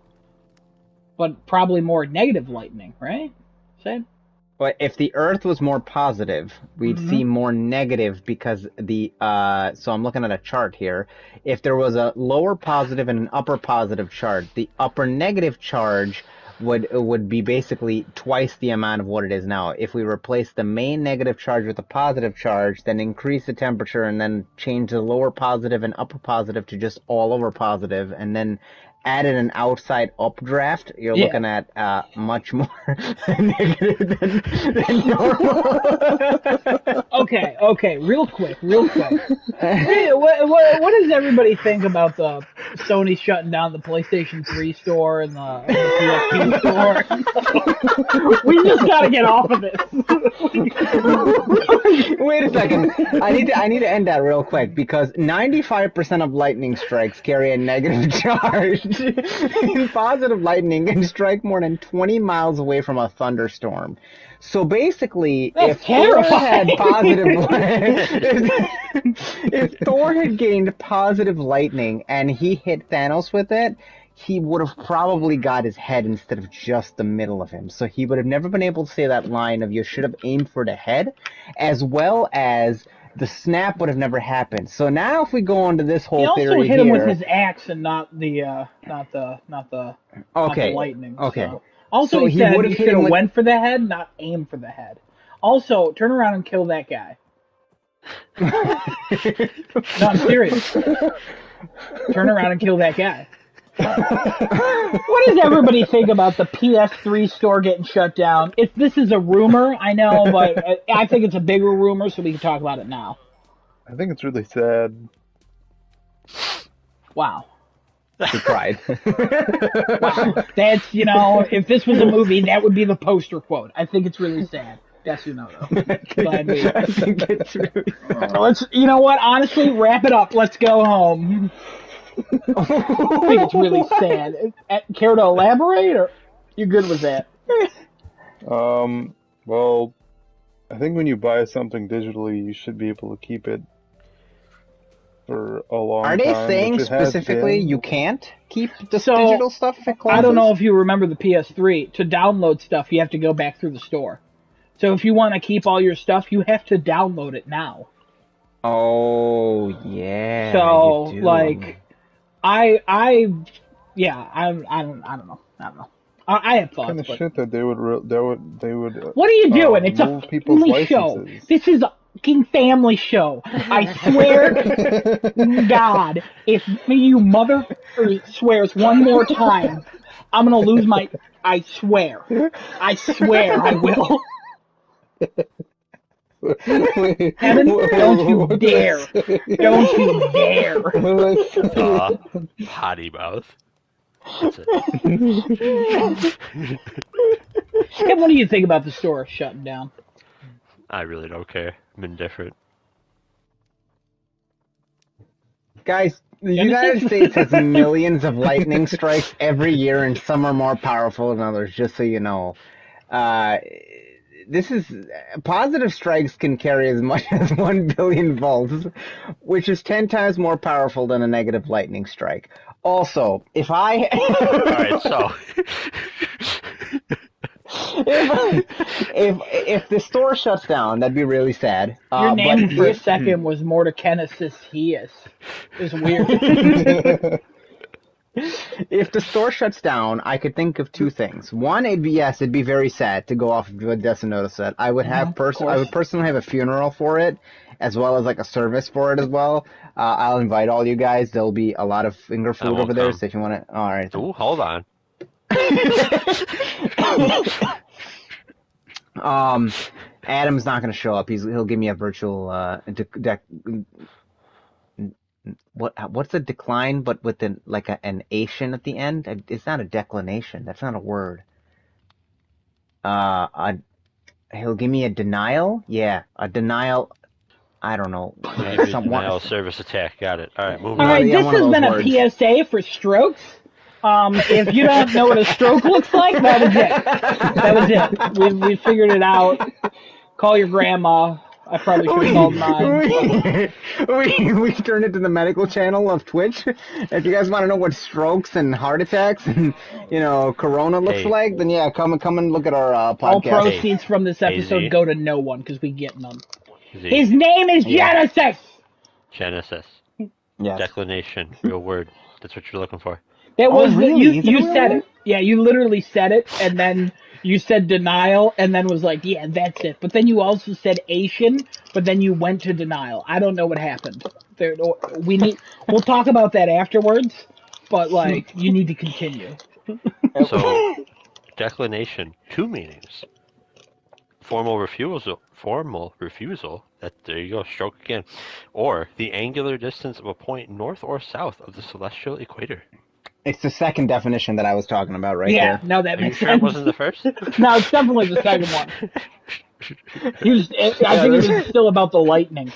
But probably more negative lightning, right? Say? But if the Earth was more positive, we'd Mm-hmm. see more negative because so I'm looking at a chart here. If there was a lower positive and an upper positive charge, the upper negative charge would be basically twice the amount of what it is now. If we replace the main negative charge with a positive charge, then increase the temperature and then change the lower positive and upper positive to just all over positive, and then added an outside updraft, you're Yeah. looking at much more negative than normal. Okay, real quick. What does everybody think about the Sony shutting down the PlayStation 3 store and the PSP store? We just gotta get off of this. Wait a second. I need to end that real quick because 95% of lightning strikes carry a negative charge. Positive lightning can strike more than 20 miles away from a thunderstorm. So basically, That's terrifying. if Thor had gained positive lightning and he hit Thanos with it, he would have probably got his head instead of just the middle of him. So he would have never been able to say that line of "you should have aimed for the head," as well as the snap would have never happened. So now, if we go on to this He whole also theory hit him with here, his axe and not the okay, lightning. okay, So also so he he said would you have hit should him have with. went for the head, not aim for the head. Also, turn around and kill that guy. No, I'm serious. Turn around and kill that guy. What does everybody think about the PS3 store getting shut down? If this is a rumor, I know, but I think it's a bigger rumor, so we can talk about it now. I think it's really sad. Wow. He cried. Wow. That's, if this was a movie, that would be the poster quote. I think it's really sad. Desunoto. Glad we. I think it's really sad. You know what? Honestly, wrap it up. Let's go home. I think it's really sad. Care to elaborate, or you good with that? Well, I think when you buy something digitally, you should be able to keep it for a long Are time. they saying which it has specifically been. you can't keep the So, digital stuff if it closes? I don't know if you remember the PS3. To download stuff, you have to go back through the store. So if you want to keep all your stuff, you have to download it now. Oh yeah. So you do. like, I don't know. I have thoughts, Kind of but shit that they would what are you doing? It's a remove people's family show. licenses. This is a fucking family show. I swear, God, if you mother swears one more time, I'm gonna lose my. I swear I will. Wait, Kevin, don't you what did I dare! say? Don't you dare! What did I say? Potty mouth. That's it. Kevin, what do you think about the store shutting down? I really don't care. I'm indifferent. Guys, the Genesis? United States has millions of lightning strikes every year, and some are more powerful than others. Just so you know, this is positive strikes can carry as much as 1 billion volts, which is 10 times more powerful than a negative lightning strike. Also, if I Alright, so. if the store shuts down, that'd be really sad. Your name but for a if, second was Mordekanesis Hius. It's weird. if the store shuts down, I could think of two things. One, it'd be very sad to go off of what Desunoto said. I would I would personally have a funeral for it, as well as like a service for it as well. I'll invite all you guys. There'll be a lot of finger food over there, so if you want to, all right. Ooh, hold on. Adam's not going to show up. He'll give me a virtual what's a decline, but with an ation at the end? It's not a declination. That's not a word. He'll give me a denial. Yeah, a denial. I don't know. Denial service attack. Got it. All right, moving All on. right, Yeah, this one of has those been words. a PSA for strokes. If you don't know what a stroke looks like, that was it. That was it. We figured it out. Call your grandma. I probably should have called mine. We turned it to the medical channel of Twitch. If you guys want to know what strokes and heart attacks and corona looks Hey. like, then yeah, come and look at our All podcast. proceeds from this episode Z. go to no one because we get none. Z. His name is Yeah. Genesis. Genesis. Yes. Declination. Real word. That's what you're looking for. That was really? Is it you a real said word? it. Yeah, you literally said it, and then you said denial, and then was like, yeah, that's it. But then you also said Asian, but then you went to denial. I don't know what happened. We'll talk about that afterwards, but you need to continue. So, declination. Two meanings. Formal refusal. There you go. Stroke again. Or the angular distance of a point north or south of the celestial equator. It's the second definition that I was talking about right Yeah, there. no, that Are you makes sure sense. it wasn't the first? No, it's definitely the second one. I think it was still about the lightning.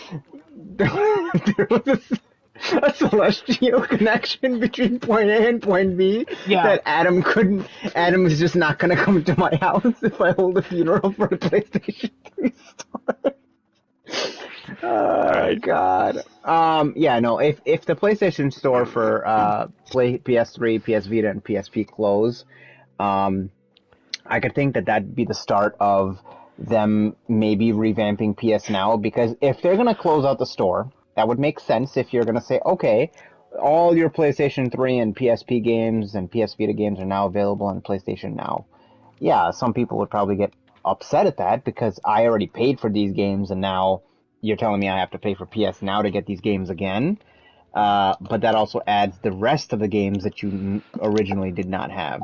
There was a celestial connection between point A and point B that Adam couldn't. Adam is just not going to come to my house if I hold a funeral for the PlayStation 3 store. Oh God. Yeah. No. If the PlayStation Store for PS3, PS Vita, and PSP close, I could think that'd be the start of them maybe revamping PS Now, because if they're gonna close out the store, that would make sense. If you're gonna say, okay, all your PlayStation 3 and PSP games and PS Vita games are now available on PlayStation Now. Yeah, some people would probably get upset at that because I already paid for these games and now you're telling me I have to pay for PS Now to get these games again. But that also adds the rest of the games that you originally did not have.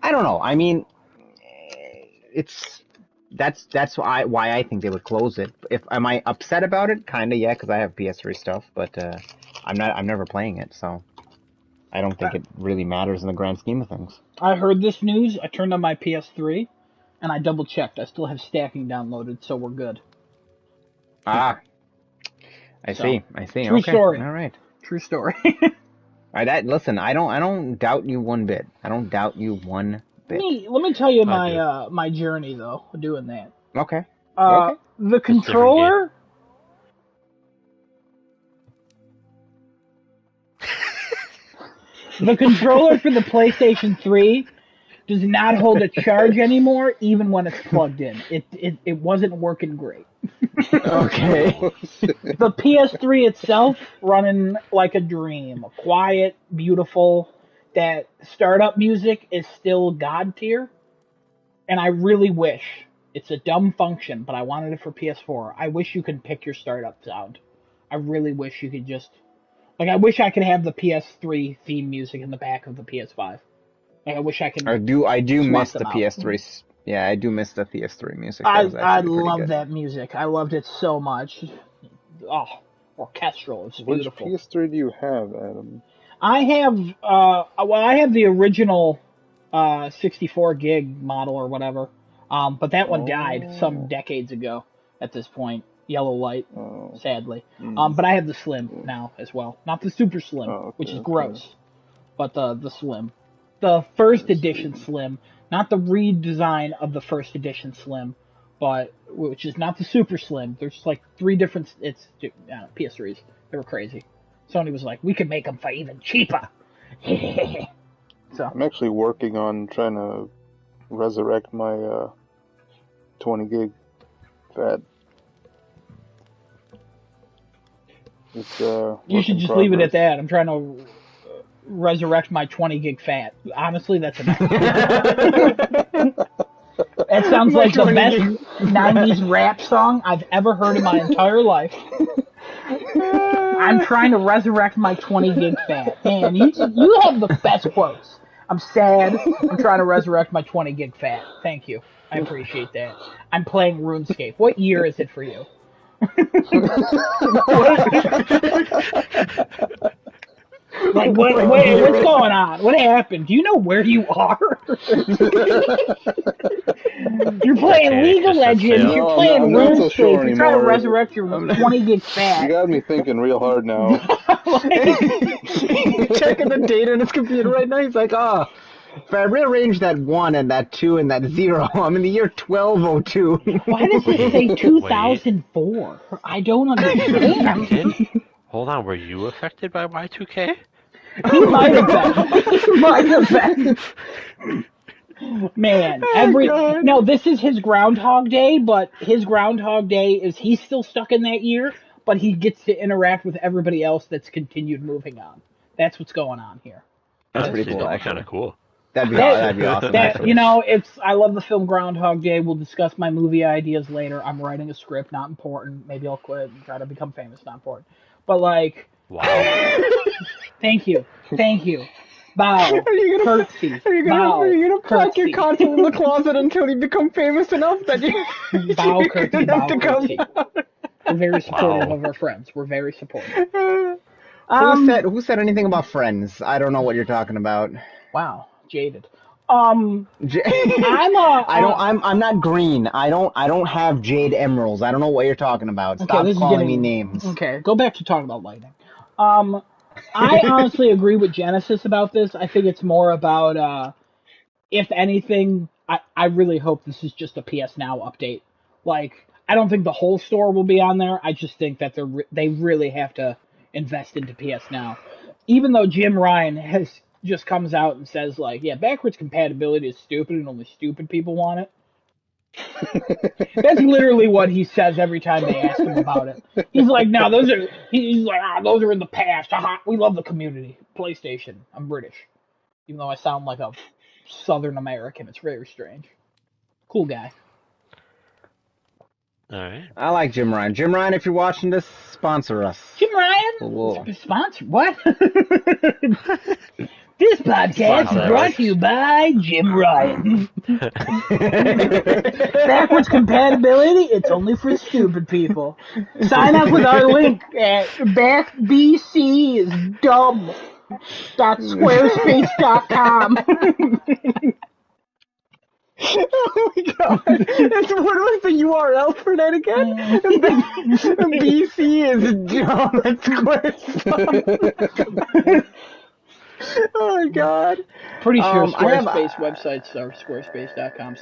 I don't know. I mean, that's why I think they would close it. Am I upset about it? Kinda, yeah, because I have PS3 stuff, but I'm never playing it, so I don't think it really matters in the grand scheme of things. I heard this news. I turned on my PS3, and I double checked. I still have stacking downloaded, so we're good. I see. True Okay. story. All right. True story. Listen, I don't doubt you one bit. I don't doubt you one bit. Let me tell you my journey though doing that. Okay. The controller. The controller for the PlayStation 3 does not hold a charge anymore, even when it's plugged in. It wasn't working great. Okay. The PS3 itself running like a dream. Quiet, beautiful. That startup music is still God tier. And I really wish, it's a dumb function, but I wanted it for PS4. I wish you could pick your startup sound. I really wish you could just... Like, I wish I could have the PS3 theme music in the back of the PS5. Like, I wish I could... I do miss the out. PS3. Yeah, I do miss the PS3 music. I love that music. I loved it so much. Oh, orchestral. It's beautiful. Which PS3 do you have, Adam? I have, I have the original 64 gig model or whatever. But that one died some decades ago at this point. Yellow light, sadly. But I have the slim now as well. Not the super slim, which is gross, but the slim. The first edition slim, not the redesign of the first edition slim, but which is not the super slim. There's like 3 different, PS3s. They were crazy. Sony was like, we could make them for even cheaper. So I'm actually working on trying to resurrect my 20 gig fat. It's, you should just leave it at that. I'm trying to resurrect my 20 gig fat. Honestly, that's enough. That sounds like the best 90s rap song I've ever heard in my entire life. I'm trying to resurrect my 20 gig fat. Man, you have the best quotes. I'm sad. I'm trying to resurrect my 20 gig fat. Thank you. I appreciate that. I'm playing RuneScape. What year is it for you? Like, what's going on? What happened? Do you know where you are? You're playing League of Legends. You're playing RuneScape. So sure you're trying to resurrect your 20 gig fat. You got me thinking real hard now. He's checking the data in his computer right now. He's like, if I rearrange that 1 and that 2 and that 0, I'm in the year 1202. Why does it say 2004? I don't understand. Hold on, were you affected by Y2K? He might have been. He might have been. Man, no, this is his Groundhog Day, but his Groundhog Day is he's still stuck in that year, but he gets to interact with everybody else that's continued moving on. That's what's going on here. That's pretty cool. That's kind of cool. That'd be awesome. I love the film Groundhog Day. We'll discuss my movie ideas later. I'm writing a script, not important. Maybe I'll quit and try to become famous, not important. But wow. Thank you. Bow. Curtsy. Are you gonna pack your console in the closet until you become famous enough that you bow curtsy. We're very supportive of our friends. We're very supportive. Who said anything about Friends? I don't know what you're talking about. Wow, jaded. I'm not green. I don't have jade emeralds. I don't know what you're talking about. Stop calling me names. Okay, go back to talking about lightning. I honestly agree with Genesis about this. I think it's more about, if anything, I really hope this is just a PS Now update. Like, I don't think the whole store will be on there. I just think that they really have to invest into PS Now. Even though Jim Ryan just comes out and says, like, yeah, backwards compatibility is stupid and only stupid people want it. That's literally what he says every time they ask him about it. He's like, no, those are in the past. We love the community. PlayStation. I'm British. Even though I sound like a Southern American. It's very strange. Cool guy. All right. I like Jim Ryan. Jim Ryan, if you're watching this, sponsor us. Jim Ryan? Sponsor? What? This podcast is brought to you by Jim Ryan. Backwards compatibility, it's only for stupid people. Sign up with our link at backbcisdumb.squarespace.com. Oh my god. What was the URL for that again? BC is dumb at Squarespace. Oh my god. Pretty sure Squarespace websites are squarespace.com/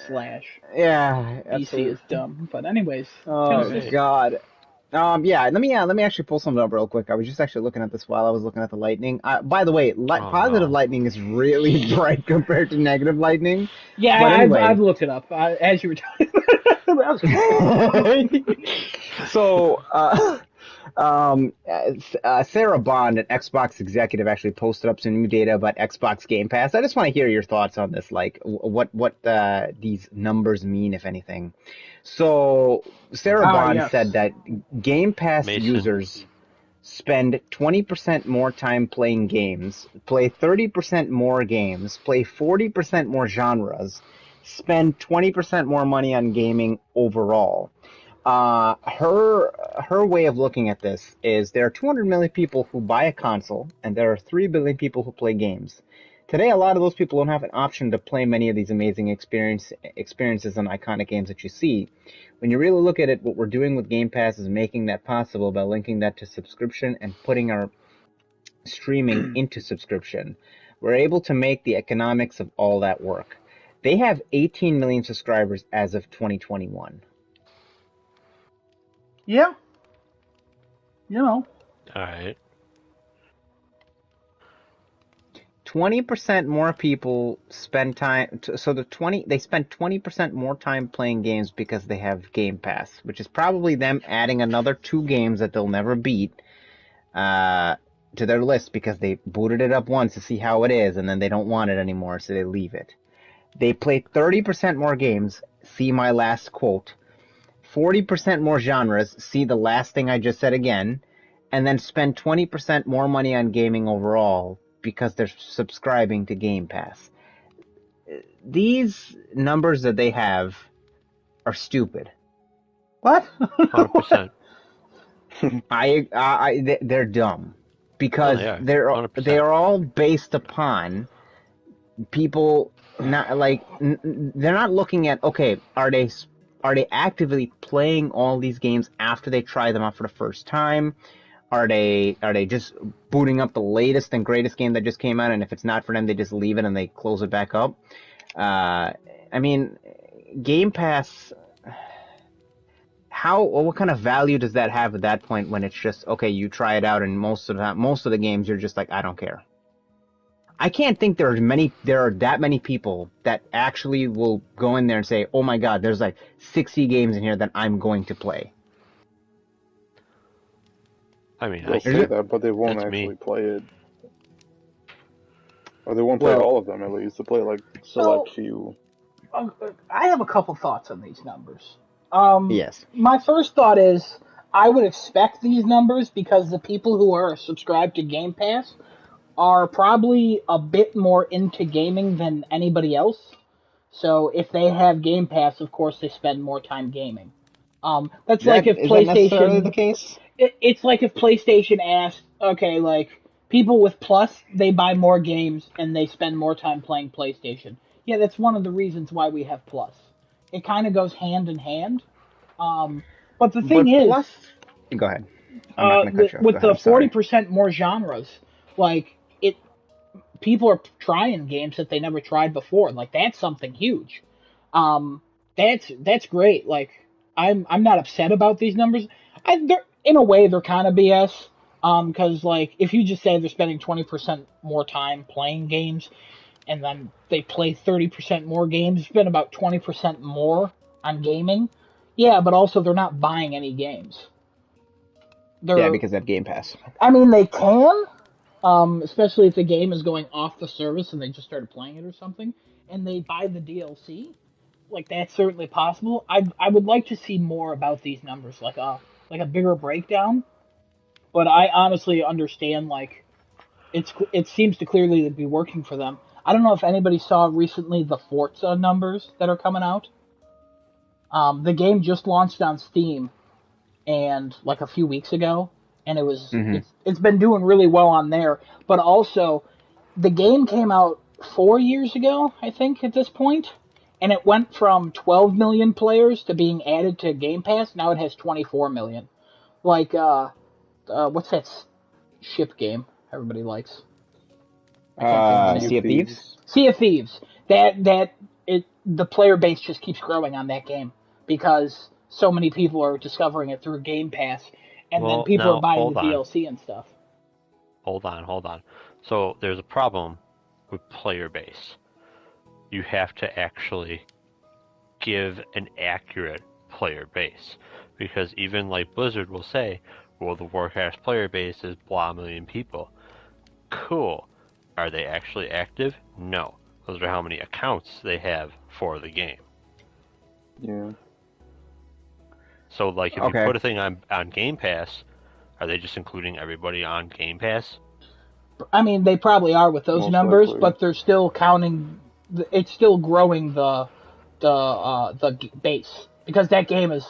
Yeah. BC is dumb. But anyways. Oh god. Yeah. Let me actually pull something up real quick. I was just actually looking at this while I was looking at the lightning. By the way, Oh positive no. lightning is really bright compared to negative lightning. Yeah, But I've anyway, looked it up as you were talking. That was cool. so Sarah Bond, an Xbox executive, actually posted up some new data about Xbox Game Pass. I just want to hear your thoughts on this, like what these numbers mean, if anything. So Sarah Bond said Yes. that Game Pass Mason. users spend 20% more time playing games, play 30% more games, play 40% more genres, spend 20% more money on gaming overall. Her way of looking at this is there are 200 million people who buy a console, and there are 3 billion people who play games. Today, a lot of those people don't have an option to play many of these amazing experiences and iconic games that you see. When you really look at it, what we're doing with Game Pass is making that possible by linking that to subscription and putting our streaming into subscription. We're able to make the economics of all that work. They have 18 million subscribers as of 2021. Yeah. You know. All right. 20% more people spend time, so they spend 20% more time playing games because they have Game Pass, which is probably them adding another 2 games that they'll never beat to their list because they booted it up once to see how it is, and then they don't want it anymore, so they leave it. They play 30% more games, see my last quote, 40% more genres, see the last thing I just said again, and then spend 20% more money on gaming overall because they're subscribing to Game Pass. These numbers that they have are stupid. What? 100%. They're dumb No, because they are. they 100%. are all based upon people not like they're not looking at, okay, are they actively playing all these games after they try them out for the first time? Are they just booting up the latest and greatest game that just came out, and if it's not for them, they just leave it and they close it back up? I mean, Game Pass. What kind of value does that have at that point when it's just, okay, you try it out, and most of the games you're just like, I don't care. I can't think there are that many people that actually will go in there and say, oh my god, there's like 60 games in here that I'm going to play. I mean, They'll say that, but they won't that's actually me. play it. Or they won't play all of them, at least. They'll play, like, select So, few. I have a couple thoughts on these numbers. Yes. My first thought is I would expect these numbers because the people who are subscribed to Game Pass are probably a bit more into gaming than anybody else. So if they have Game Pass, of course they spend more time gaming. That's like if Is that necessarily the PlayStation. case? It's like if PlayStation asked, okay, like people with Plus, they buy more games and they spend more time playing PlayStation. Yeah, that's one of the reasons why we have Plus. It kind of goes hand in hand. Um, but the thing But is, plus, go ahead. I'm not going to cut you off. Go with ahead. the I'm sorry. 40% more genres, like it, people are trying games that they never tried before. Like that's something huge. Um, that's great. Like I'm not upset about these numbers. They're in a way they're kind of BS. Because like if you just say they're spending 20% more time playing games, and then they play 30% more games, spend about 20% more on gaming. Yeah, but also they're not buying any games. Yeah, They're, because they have Game Pass. I mean, they can, especially if the game is going off the service and they just started playing it or something, and they buy the DLC. Like that's certainly possible. I would like to see more about these numbers, like a bigger breakdown. But I honestly understand like it seems to clearly be working for them. I don't know if anybody saw recently the Forza numbers that are coming out. The game just launched on Steam and like a few weeks ago, and Mm-hmm. it's been doing really well on there. But also, the game came out 4 years ago, I think, at this point, and it went from 12 million players to being added to Game Pass. Now it has 24 million. Like, what's that ship game everybody likes? I can't think of the Sea name. Sea of of Thieves. Thieves. Sea of Thieves. The player base just keeps growing on that game because so many people are discovering it through Game Pass, and then Well, people are now, buying hold the on. DLC and stuff. Hold on. So there's a problem with player base. You have to actually give an accurate player base. Because even like Blizzard will say, World of Warcraft's player base is blah million people. Cool. Are they actually active? No. Those are how many accounts they have for the game. Yeah. So like if Okay. you put a thing on Game Pass, are they just including everybody on Game Pass? I mean, they probably are with those Most numbers, likely. but they're still counting. It's still growing the base because that game is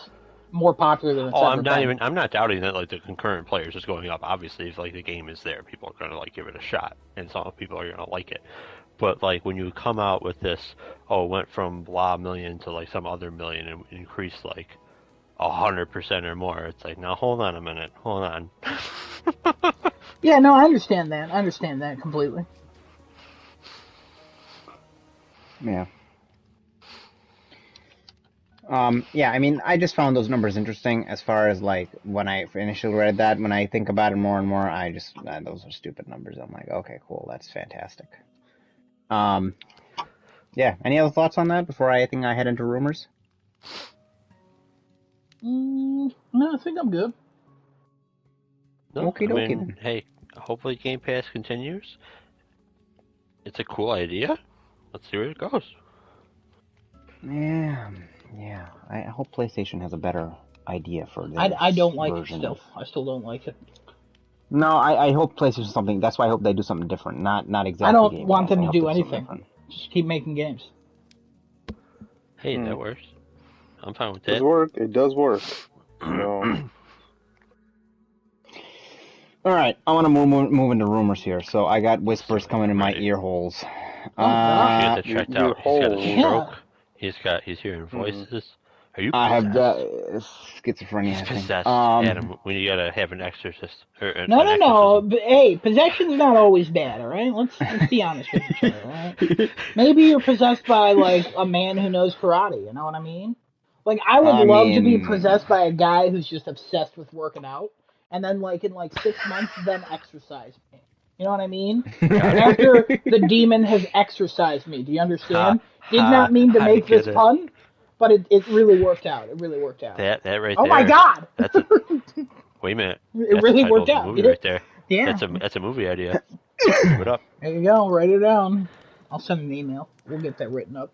more popular than it's ever been. I'm not doubting that like the concurrent players is going up. Obviously, if like the game is there, people are gonna like give it a shot, and some people are gonna like it. But like when you come out with this, it went from blah million to like some other million and increased like 100% or more. It's like, now hold on a minute, hold on. Yeah, no, I understand that. I understand that completely. Yeah. Yeah, I mean, I just found those numbers interesting as far as like when I initially read that. When I think about it more and more, those are stupid numbers. I'm like, okay, cool, that's fantastic. Yeah. Any other thoughts on that before I think I head into rumors? No, I think I'm good. No, Okie dokie then. hey, hopefully Game Pass continues. It's a cool idea. Let's see where it goes. Yeah. I hope PlayStation has a better idea for their I don't like it version still. of. I still don't like it. No, I hope PlayStation something. That's why I hope they do something different. Not exactly I don't Game want Pass. them I to hope do they something anything. different. Just keep making games. Hey, that works. I'm fine with It does that. work. It does work. So, All right, I want to move into rumors here. So I got whispers coming in my Right. ear holes. Oh, God. You should get that checked your out. He's got a holes. stroke. He's hearing voices. Are you I have possessed? schizophrenia. He's I think. possessed, Adam. We gotta have an exorcist or an No. exorcism. But, hey, possession's not always bad, all right? Let's be honest with each other, all right? Maybe you're possessed by, like, a man who knows karate, you know what I mean? Like, I would love to be possessed by a guy who's just obsessed with working out, and then, like, in, like, 6 months, then exercise me. You know what I mean? After the demon has exorcised me. Do you understand? Did not mean to make this pun, but it really worked out. It really worked out. That right Oh there. my God! That's a wait a minute. It really the title worked of a out. movie right there. Yeah. That's a movie idea. Give it up. There you go. Write it down. I'll send an email. We'll get that written up.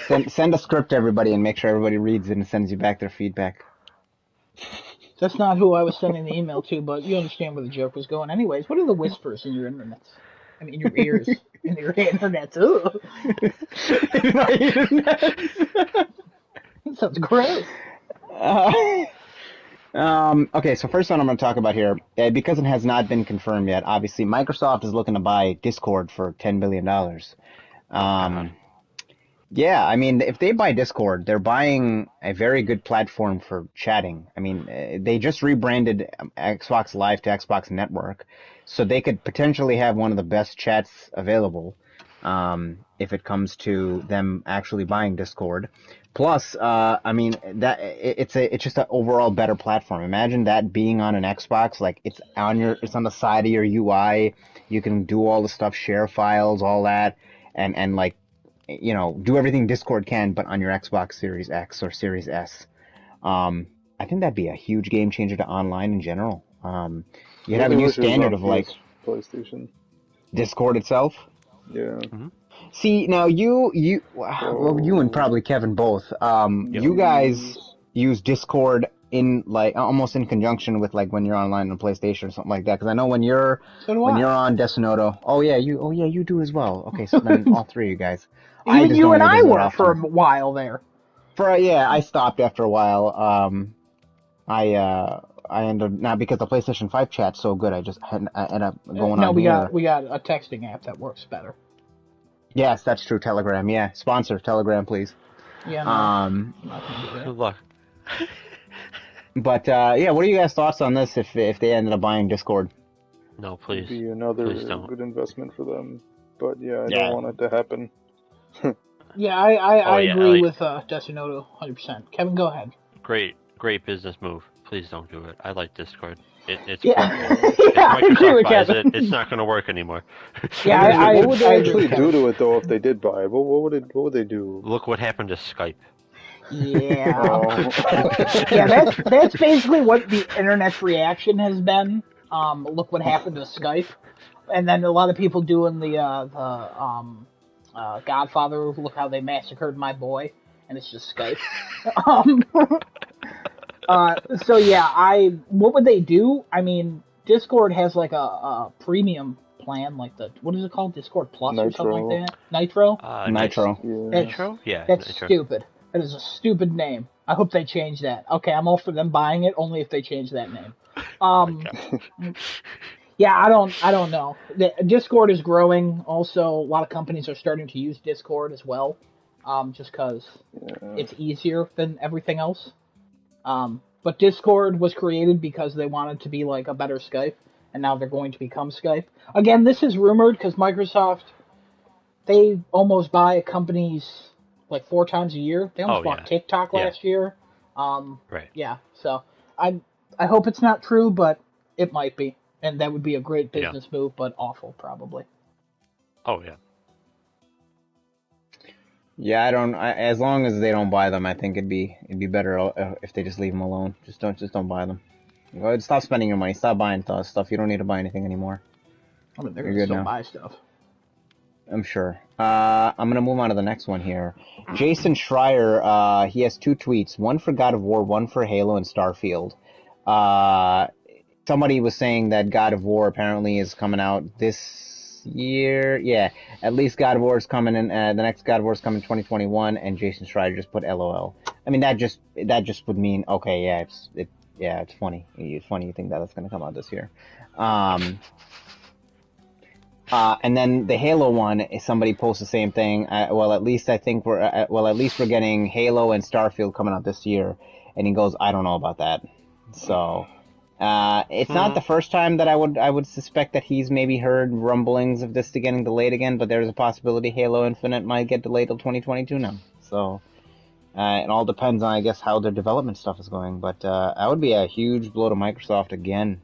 Send a script to everybody and make sure everybody reads it and sends you back their feedback. That's not who I was sending the email to, but you understand where the joke was going. Anyways, what are the whispers in your internets? I mean, in your ears. In your internets. Ugh. That sounds gross. Okay, so first one I'm going to talk about here, because it has not been confirmed yet, obviously Microsoft is looking to buy Discord for $10 billion. Yeah, I mean, if they buy Discord, they're buying a very good platform for chatting. I mean, they just rebranded Xbox Live to Xbox Network, so they could potentially have one of the best chats available if it comes to them actually buying Discord. Plus, I mean, it's just an overall better platform. Imagine that being on an Xbox, like it's on the side of your UI. You can do all the stuff, share files, all that, and like, you know, do everything Discord can, but on your Xbox Series X or Series S. I think that'd be a huge game changer to online in general. You'd have a new standard of like PlayStation. Discord itself. Yeah. Mm-hmm. See, now you and probably Kevin both. You guys use Discord in like almost in conjunction with like when you're online on PlayStation or something like that. Because I know when you're on Desunoto. Oh yeah, you do as well. Okay, so then all three of you guys. Even you and I were for a while there. I stopped after a while. I ended up not because the PlayStation 5 chat's so good. I ended up going on here. No, we got a texting app that works better. Yes, that's true. Telegram, yeah. Sponsor Telegram, please. Yeah, no. I'm not gonna do that. Good luck. But yeah, what are you guys' thoughts on this? If they ended up buying Discord? No, please. Be another Please don't. good investment for them. But yeah, I don't want it to happen. Yeah, I yeah, agree like- with Desunoto 100%. Kevin, go ahead. Great business move. Please don't do it. I like Discord. It's Yeah, broken. yeah, I If agree Microsoft with buys Kevin. it, it's not going to work anymore. Yeah, what would they I agree actually with Kevin. do to it though if they did buy it? What would they do? Look what happened to Skype. Yeah. Oh. Yeah, that's basically what the internet's reaction has been. Look what happened to Skype, and then a lot of people doing the Godfather. Look how they massacred my boy, and it's just Skype. um, so yeah, what would they do? I mean, Discord has like a premium plan, like what is it called, Discord Plus or something like Nitro. that. Nitro. Nitro. Yeah. Nitro? Yeah, That's Nitro. stupid. That is a stupid name. I hope they change that. Okay, I'm all for them buying it, only if they change that name. Yeah, I don't know. Discord is growing. Also, a lot of companies are starting to use Discord as well, just because it's easier than everything else. But Discord was created because they wanted to be like a better Skype, and now they're going to become Skype. Again, this is rumored because Microsoft, they almost buy companies like 4 times a year. They almost bought TikTok last year. Right. Yeah, so I hope it's not true, but it might be, and that would be a great business move, but awful probably. Oh yeah. Yeah, as long as they don't buy them, I think it'd be better if they just leave them alone. Just don't buy them. Go ahead, stop spending your money. Stop buying stuff. You don't need to buy anything anymore. I mean, they're You're gonna good still now. buy stuff. I'm sure. I'm gonna move on to the next one here. Jason Schreier, he has 2 tweets, one for God of War, one for Halo and Starfield. Somebody was saying that God of War apparently is coming out this year. Yeah, at least God of War is coming in. The next God of War is coming in 2021, and Jason Schreier just put LOL. I mean, that just would mean okay, yeah, it's funny. It's funny you think that it's gonna come out this year. And then the Halo one, somebody posts the same thing. At least we're getting Halo and Starfield coming out this year. And he goes, I don't know about that. So, it's not the first time that I would suspect that he's maybe heard rumblings of this getting delayed again, but there's a possibility Halo Infinite might get delayed till 2022 now. So, it all depends on, I guess, how their development stuff is going. But, that would be a huge blow to Microsoft again,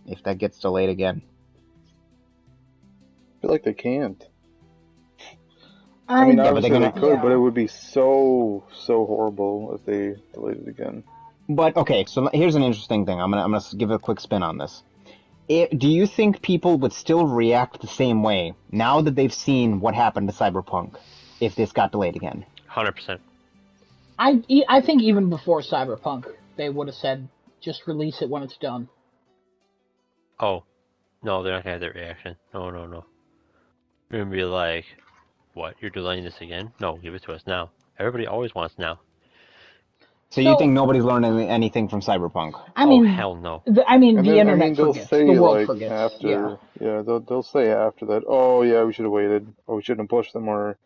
if that gets delayed again. I feel like they can't. I mean, yeah, obviously they could, yeah. but it would be so horrible if they delayed it again. But okay, so here's an interesting thing. I'm gonna give a quick spin on this. Do you think people would still react the same way now that they've seen what happened to Cyberpunk if this got delayed again? 100%. I think even before Cyberpunk, they would have said, just release it when it's done. Oh, no, they're not gonna have that reaction. No. They're gonna be like, what? You're delaying this again? No, give it to us now. Everybody always wants now. So you think nobody's learned anything from Cyberpunk? I mean, hell no. The internet they'll forgets. say The world like forgets. after, they'll say after that, oh yeah, we should have waited, or we shouldn't have pushed them, or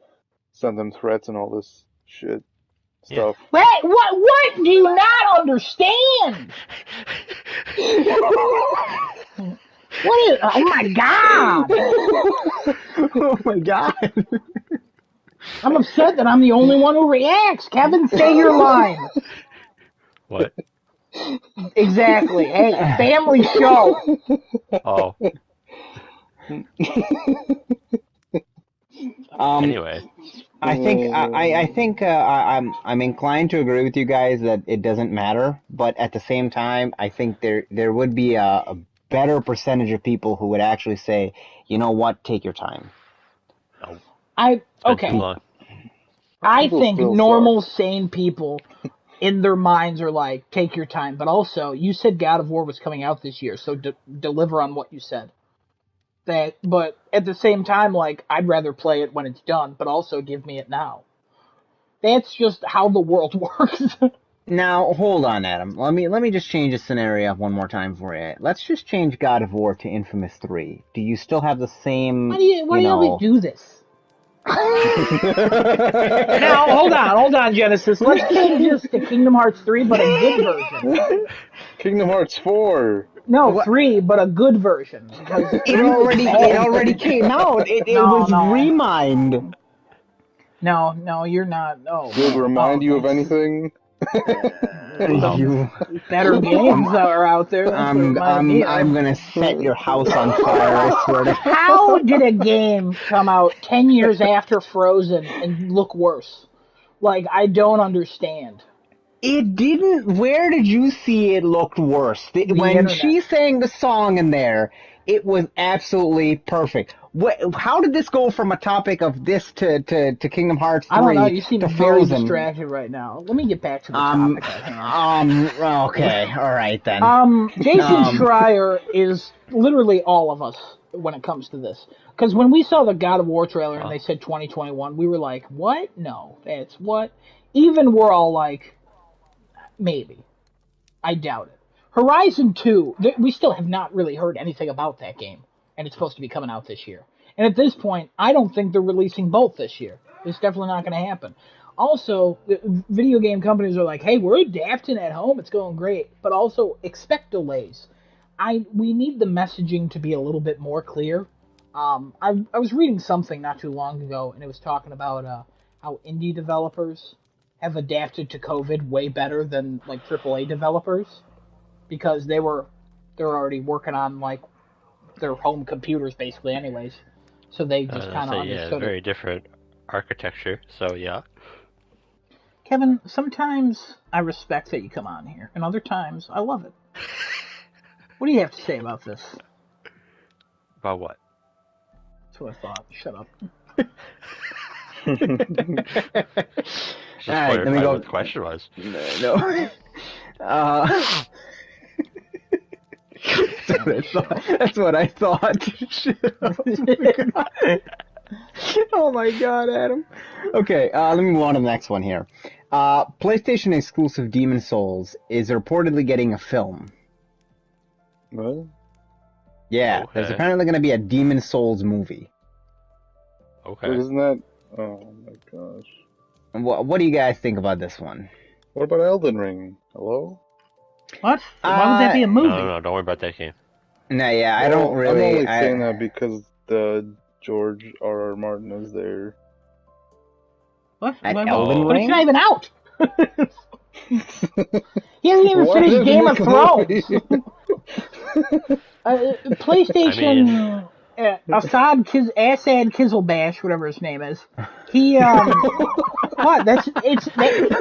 sent them threats and all this shit stuff. Wait, what do you not understand? What is? Oh my god! Oh my god! I'm upset that I'm the only one who reacts. Kevin, say your line. What? Exactly. Hey, family show. Oh. Anyway. I think I'm inclined to agree with you guys that it doesn't matter, but at the same time, I think there would be a better percentage of people who would actually say, you know what, take your time. No. Okay. I think normal, sane people in their minds are like, take your time. But also, you said God of War was coming out this year, so deliver on what you said. But at the same time, like, I'd rather play it when it's done, but also give me it now. That's just how the world works. Now, hold on, Adam. Let me just change the scenario up one more time for you. Let's just change God of War to Infamous 3. Do you still have the same? Why do you always do this? Now, hold on, Genesis. Let's change this to Kingdom Hearts 3, but a good version. Kingdom Hearts 4. No, 3, but a good version. It already came out. It was Remind. No, you're not. Oh, Did it remind you of thanks. anything? You, Better games are out there. That's what it reminded me of. I'm gonna set your house on fire. I swear to. How did a game come out 10 years after Frozen and look worse? Like, I don't understand. It didn't. Where did you see it looked worse? When internet. she sang the song in there, it was absolutely perfect. How did this go from a topic of this to Kingdom Hearts 3 I don't know. You seem to very Frozen? distracted right now. Let me get back to the topic at hand. Okay, all right then. Jason Schreier is literally all of us when it comes to this. Because when we saw the God of War trailer and they said 2021, we were like, what? No, that's what? Even we're all like, maybe. I doubt it. Horizon 2, we still have not really heard anything about that game. And it's supposed to be coming out this year. And at this point, I don't think they're releasing both this year. It's definitely not going to happen. Also, video game companies are like, hey, we're adapting at home. It's going great. But also, expect delays. We need the messaging to be a little bit more clear. I was reading something not too long ago, and it was talking about how indie developers have adapted to COVID way better than like AAA developers because they're already working on like their home computers basically anyways. So they just kind of understood very different architecture, so yeah. Kevin, sometimes I respect that you come on here, and other times I love it. What do you have to say about this? About what? That's what I thought. Shut up. Just all right, let me go. what the question was. No. That's what I thought. Oh my god, Adam. Okay, let me move on to the next one here. PlayStation exclusive Demon Souls is reportedly getting a film. What? Yeah, Okay. there's apparently going to be a Demon Souls movie. Okay. Wait, isn't that... Oh my gosh. What do you guys think about this one? What about Elden Ring? Hello? What? Why would that be a movie? No, don't worry about that game. No, yeah, I don't really... I'm only saying that because the George R.R. Martin is there. What? Elden But Ring? it's not even out! He hasn't even Why finished didn't Game you of make a Thrones! PlayStation... Assad Kizilbash, whatever his name is. He what? It's ASAD.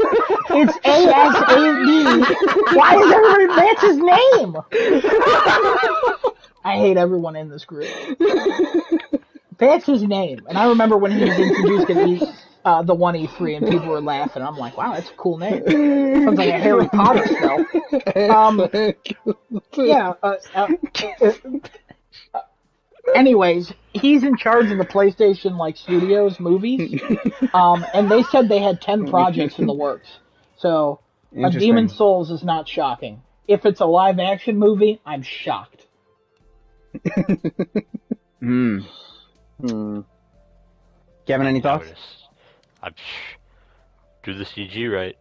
Why is everybody? That's his name. I hate everyone in this group. That's his name, and I remember when he was introduced at the one E3, and people were laughing. I'm like, wow, that's a cool name. Sounds like a Harry Potter spell. Yeah. Anyways, he's in charge of the PlayStation Studios movies, and they said they had 10 projects in the works. So, a Demon Souls is not shocking. If it's a live action movie, I'm shocked. Kevin, any thoughts? Do the CG right.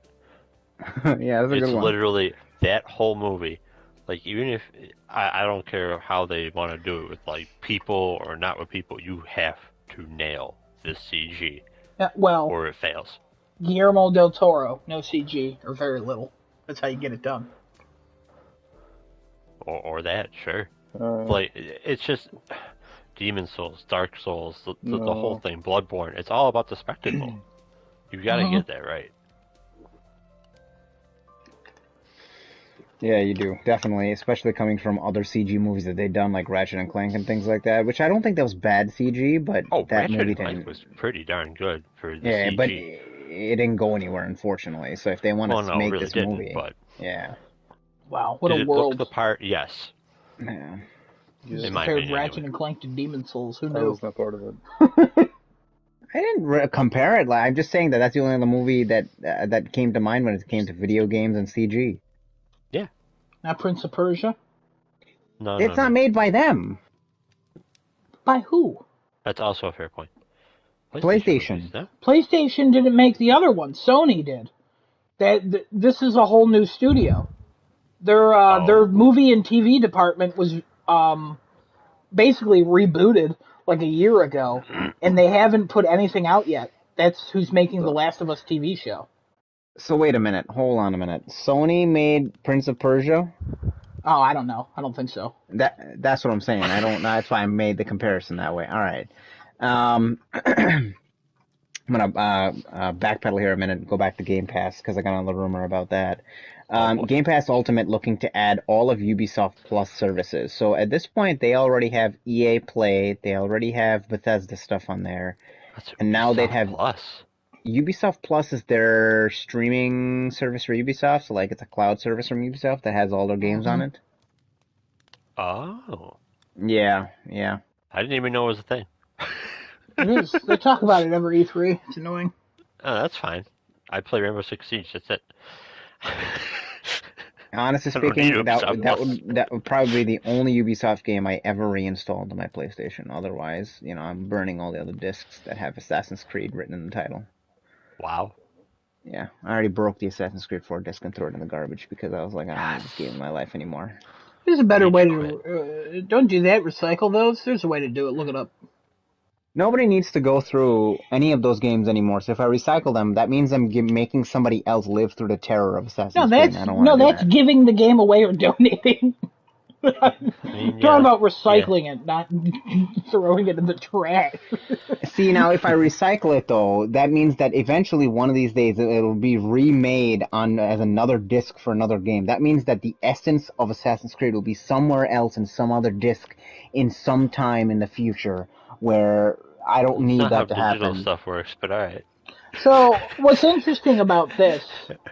Yeah, that's a good one. It's literally that whole movie. Like, even if I don't care how they want to do it with people or not with people, you have to nail this CG. Or it fails. Guillermo del Toro, no CG or very little. That's how you get it done. Or that, sure. It's just Demon Souls, Dark Souls, the whole thing, Bloodborne. It's all about the spectacle. You've got to get that right. Yeah, you do. Definitely. Especially coming from other CG movies that they've done, like Ratchet and Clank and things like that, which I don't think that was bad CG, but that Ratchet movie and Clank was pretty darn good for the CG. But it didn't go anywhere, unfortunately. So if they want to make really this movie... But yeah. Wow, what Did a it world. look the part? Yes. Yeah. In my compared opinion, Ratchet and Clank to Demon Souls. Who I knew? was not part of it. I didn't compare it. I'm just saying that's the only other movie that came to mind when it came to video games and CG. Yeah. Not Prince of Persia? No, it's not made by them. By who? That's also a fair point. PlayStation. Movies, no? PlayStation didn't make the other one. Sony did. This is a whole new studio. Their movie and TV department was basically rebooted like a year ago, and they haven't put anything out yet. That's who's making the Last of Us TV show. So wait a minute. Hold on a minute. Sony made Prince of Persia? Oh, I don't know. I don't think so. That's what I'm saying. I don't. That's why I made the comparison that way. All right. I'm gonna backpedal here a minute and go back to Game Pass because I got another rumor about that. Game Pass Ultimate looking to add all of Ubisoft Plus services. So at this point, they already have EA Play, they already have Bethesda stuff on there, and now they'd have Plus. Ubisoft Plus is their streaming service for Ubisoft. So like it's a cloud service from Ubisoft that has all their games on it. Oh. Yeah. I didn't even know it was a thing. It is. They talk about it every E3. It's annoying. Oh, that's fine. I play Rainbow Six Siege. That's it. Honestly speaking, that would probably be the only Ubisoft game I ever reinstalled on my PlayStation. Otherwise, I'm burning all the other discs that have Assassin's Creed written in the title. Wow. Yeah, I already broke the Assassin's Creed 4 disc and threw it in the garbage because I was like, I don't need this game in my life anymore. There's a better way to... don't do that. Recycle those. There's a way to do it. Look it up. Nobody needs to go through any of those games anymore. So if I recycle them, that means I'm making somebody else live through the terror of Assassin's Creed. That's giving the game away or donating. Talking about recycling it, not throwing it in the trash. See, now if I recycle it though, that means that eventually one of these days it'll be remade as another disc for another game. That means that the essence of Assassin's Creed will be somewhere else in some other disc in some time in the future where I don't need that to happen. That's not how digital stuff works, but alright. So, what's interesting about this,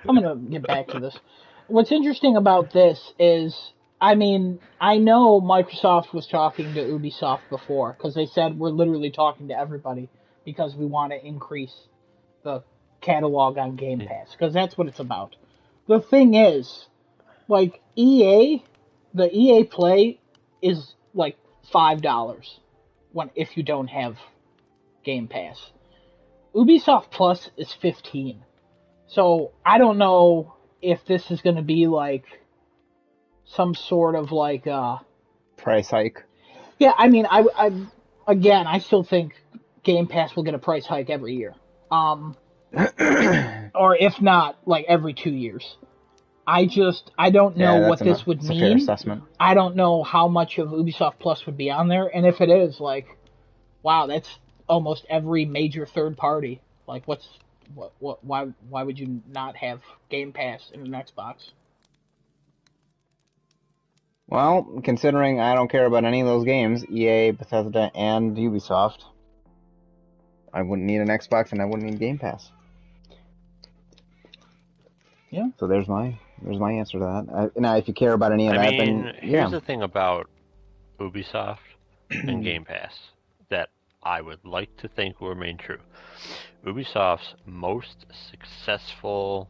I'm going to get back to this. What's interesting about this is, I know Microsoft was talking to Ubisoft before, because they said we're literally talking to everybody because we want to increase the catalog on Game Pass, because that's what it's about. The thing is, like, the EA Play is like $5 if you don't have Game Pass. Ubisoft Plus is $15. So I don't know if this is going to be like some sort of like price hike. Yeah, I still think Game Pass will get a price hike every year. Or if not, like every 2 years. I don't know what this would mean. Fair assessment. I don't know how much of Ubisoft Plus would be on there, and if it is, like, wow, that's almost every major third party. Like, why would you not have Game Pass in an Xbox? Well, considering I don't care about any of those games, EA, Bethesda, and Ubisoft, I wouldn't need an Xbox and I wouldn't need Game Pass. Yeah. So there's my answer to that. Now, if you care about any of that, then here's the thing about Ubisoft and Game Pass that I would like to think will remain true. Ubisoft's most successful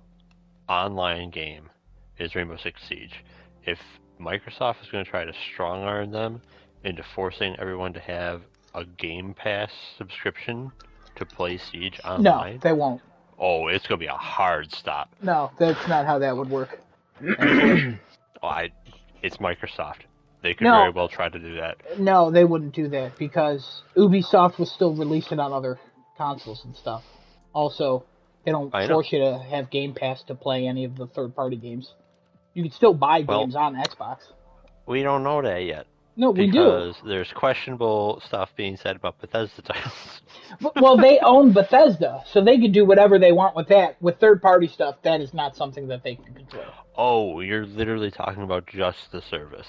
online game is Rainbow Six Siege. If Microsoft is going to try to strong-arm them into forcing everyone to have a Game Pass subscription to play Siege online... No, they won't. Oh, it's going to be a hard stop. No, that's not how that would work. It's Microsoft. They could very well try to do that. No, they wouldn't do that because Ubisoft will still release it on other consoles and stuff. Also, they don't force you to have Game Pass to play any of the third-party games. You can still buy games on Xbox. We don't know that yet. No, we do. Because there's questionable stuff being said about Bethesda titles. Well, they own Bethesda, so they can do whatever they want with that. With third-party stuff, that is not something that they can control. Oh, you're literally talking about just the service.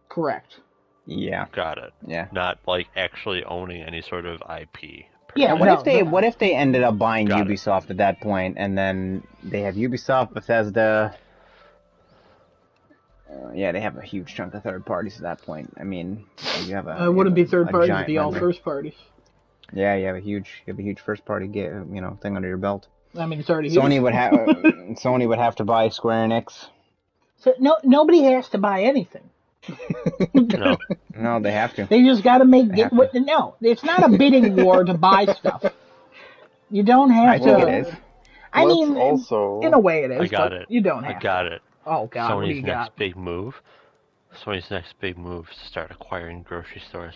Correct. Yeah. Got it. Yeah. Not like actually owning any sort of IP. Yeah, what if they ended up buying Ubisoft at that point, and then they have Ubisoft, Bethesda... they have a huge chunk of third parties at that point. I mean, you have a... It wouldn't be third parties, it'd be all first parties. Yeah, you have a huge first party thing under your belt. I mean, it's already Sony huge. Sony would have to buy Square Enix. So nobody has to buy anything. No, they have to. They just got to make... No, it's not a bidding war to buy stuff. You don't have to... I think it is. I mean, also, in a way it is. I got it. You don't have I got it. Oh, God, Sony's what do you got? Big move. Sony's next big move is to start acquiring grocery stores.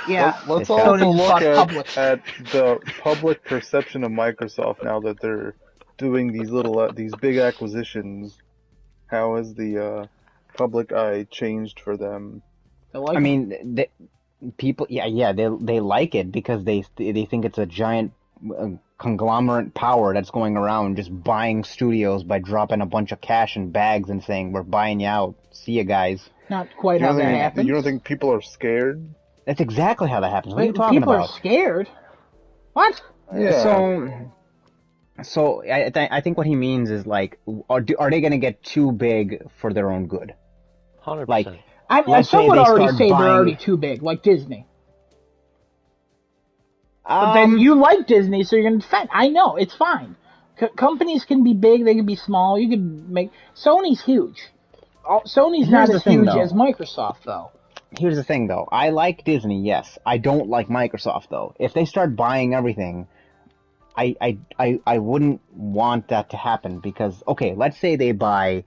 Yeah, Let's This also Sony's look bought Publix. at the public perception of Microsoft now that they're doing these these big acquisitions. How has the public eye changed for them? I like I 'em. mean, people, they like it because they think it's a giant conglomerate power that's going around just buying studios by dropping a bunch of cash in bags and saying, "We're buying you out. See you guys." Not quite You how don't that think happens. you don't think people are scared? That's exactly how that happens. What are you Wait, talking people are about? scared? What? Yeah. So I think what he means is like, are they going to get too big for their own good? 100%. Like, Some say would they already start say they're buying- already too big, like Disney. But then you like Disney, so you're going to defend. I know, it's fine. Companies can be big, they can be small. You can make... Sony's huge. Sony's Here's not the as thing, huge though. as Microsoft, though. Here's the thing, though. I like Disney, yes. I don't like Microsoft, though. If they start buying everything, I wouldn't want that to happen because, okay, let's say they buy,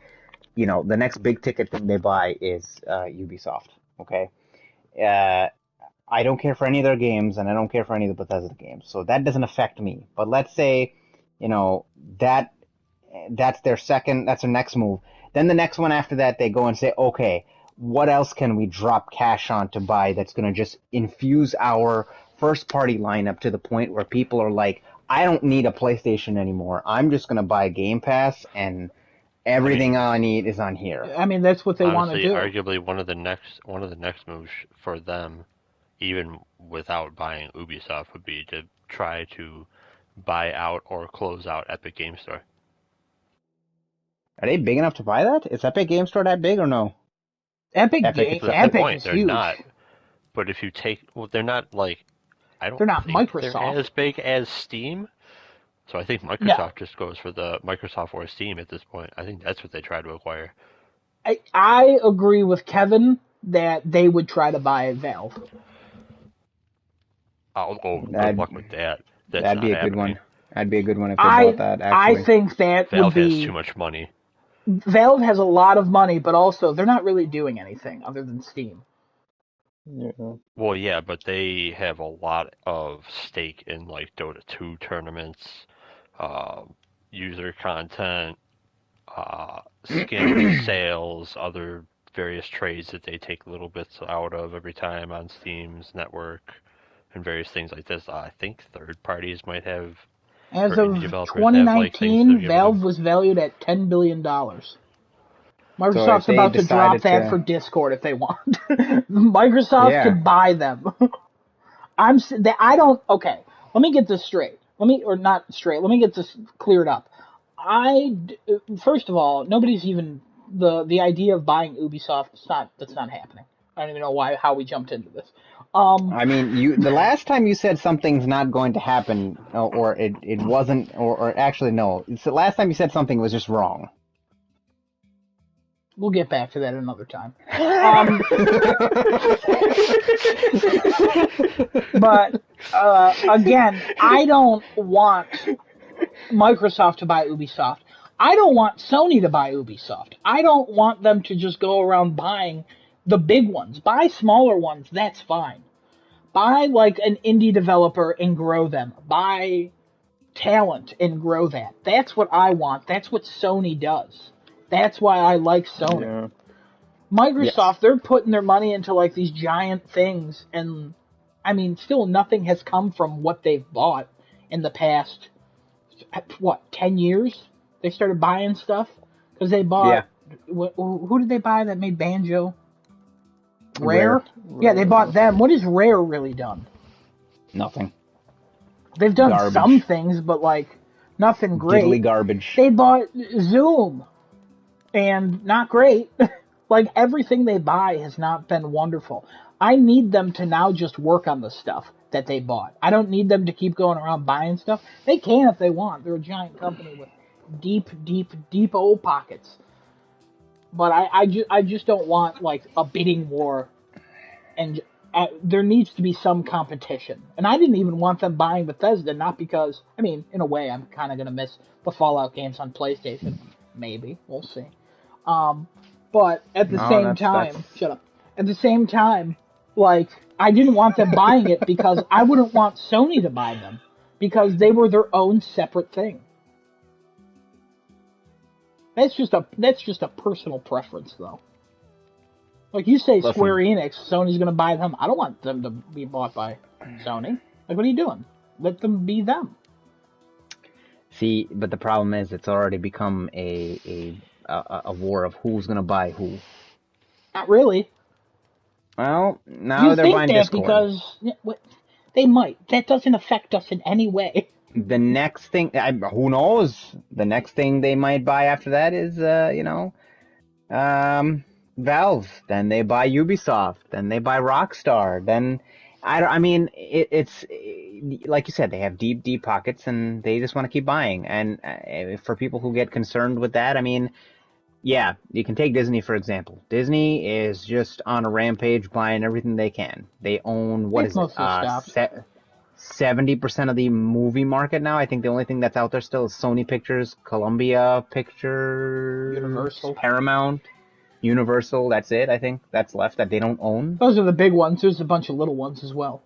the next big ticket thing they buy is Ubisoft, okay? I don't care for any of their games, and I don't care for any of the Bethesda games, so that doesn't affect me. But let's say, that's their next move. Then the next one after that, they go and say, okay, what else can we drop cash on to buy that's going to just infuse our first party lineup to the point where people are like, I don't need a PlayStation anymore. I'm just going to buy Game Pass and everything I need is on here. I mean, that's what they want to Honestly, do. arguably one of the next moves for them, even without buying Ubisoft, would be to try to buy out or close out Epic Game Store. Are they big enough to buy that? Is Epic Game Store that big or no? Epic That's the point. is They're huge. not. But if you they're not like, I don't They're not think Microsoft. they're as big as Steam. So I think Microsoft just goes for the Microsoft or Steam at this point. I think that's what they try to acquire. I agree with Kevin that they would try to buy Valve. Good luck with that. That'd be a happening. good one. That'd be a good one if they bought that, actually. I think that Valve would be... has too much money. Valve has a lot of money, but also they're not really doing anything other than Steam. Yeah. Well, yeah, but they have a lot of stake in like Dota 2 tournaments, user content, skin sales, other various trades that they take little bits out of every time on Steam's network, and various things like this. I think third parties might have. As or of indie developers have, like, things 2019, they're giving Valve them. was valued at $10 billion. Microsoft's they about to drop decided that to- for Discord if they want. Microsoft could buy them. Okay, let me get this straight. Let me get this cleared up. First of all, nobody's even, the idea of buying Ubisoft, that's not happening. I don't even know how we jumped into this. I mean, the last time you said something's not going to happen, or it wasn't, or actually no, it's the last time you said something was just wrong. We'll get back to that another time. But again, I don't want Microsoft to buy Ubisoft. I don't want Sony to buy Ubisoft. I don't want them to just go around buying the big ones. Buy smaller ones, that's fine. Buy like an indie developer and grow them. Buy talent and grow that. That's what I want. That's what Sony does. That's why I like Sony. Yeah. Microsoft, they're putting their money into like these giant things, and I mean, still nothing has come from what they've bought in the past, 10 years? They started buying stuff? Because they bought, who did they buy that made Banjo? Rare? Yeah, they bought them. What has Rare really done? Nothing. They've done Garbage. some things, but like, nothing great. Diddly garbage. They bought Zoom, and not great. Like, everything they buy has not been wonderful. I need them to now just work on the stuff that they bought. I don't need them to keep going around buying stuff. They can if they want. They're a giant company with deep old pockets. But I just don't want, like, a bidding war. And there needs to be some competition. And I didn't even want them buying Bethesda, not because, I mean, in a way, I'm kind of going to miss the Fallout games on PlayStation. Maybe. We'll see. But at the same time, shut up. At the same time, Like, I didn't want them buying it because I wouldn't want Sony to buy them because they were their own separate thing. That's just a personal preference, though. Like you say, Listen. Square Enix, Sony's going to buy them. I don't want them to be bought by Sony. Like, what are you doing? Let them be them. See, but the problem is it's already become a war of who's going to buy who. Not really. Well, now they're buying Discord. Because they might. That doesn't affect us in any way. The next thing, who knows? The next thing they might buy after that is, Valve. Then they buy Ubisoft. Then they buy Rockstar. Then, it's like you said, they have deep pockets and they just want to keep buying. And for people who get concerned with that, I mean, yeah, you can take Disney for example. Disney is just on a rampage buying everything they can. They own, 70% of the movie market now. I think the only thing that's out there still is Sony Pictures, Columbia Pictures, Universal, Paramount, Universal. That's it. I think that's left that they don't own. Those are the big ones. There's a bunch of little ones as well.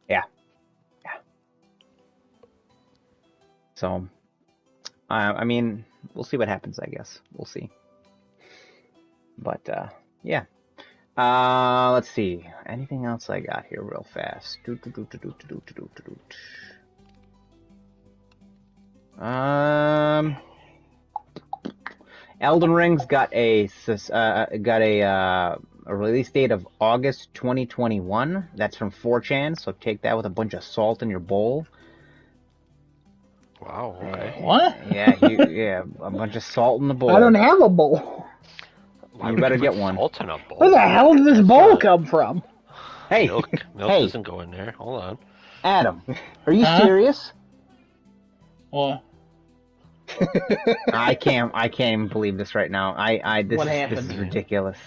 Yeah. So, I mean, we'll see what happens. I guess we'll see. But yeah. Let's see. Anything else I got here real fast? Elden Ring's got a release date of August 2021. That's from 4chan, so take that with a bunch of salt in your bowl. Wow. Okay. What? Yeah, a bunch of salt in the bowl. I don't have a bowl. Why You would better put get one. Salt in a bowl? Where the hell did this bowl come from? Hey, Milk hey, doesn't go in there. Hold on. Adam, are you Huh? serious? What? I can't even believe this right now. This is ridiculous.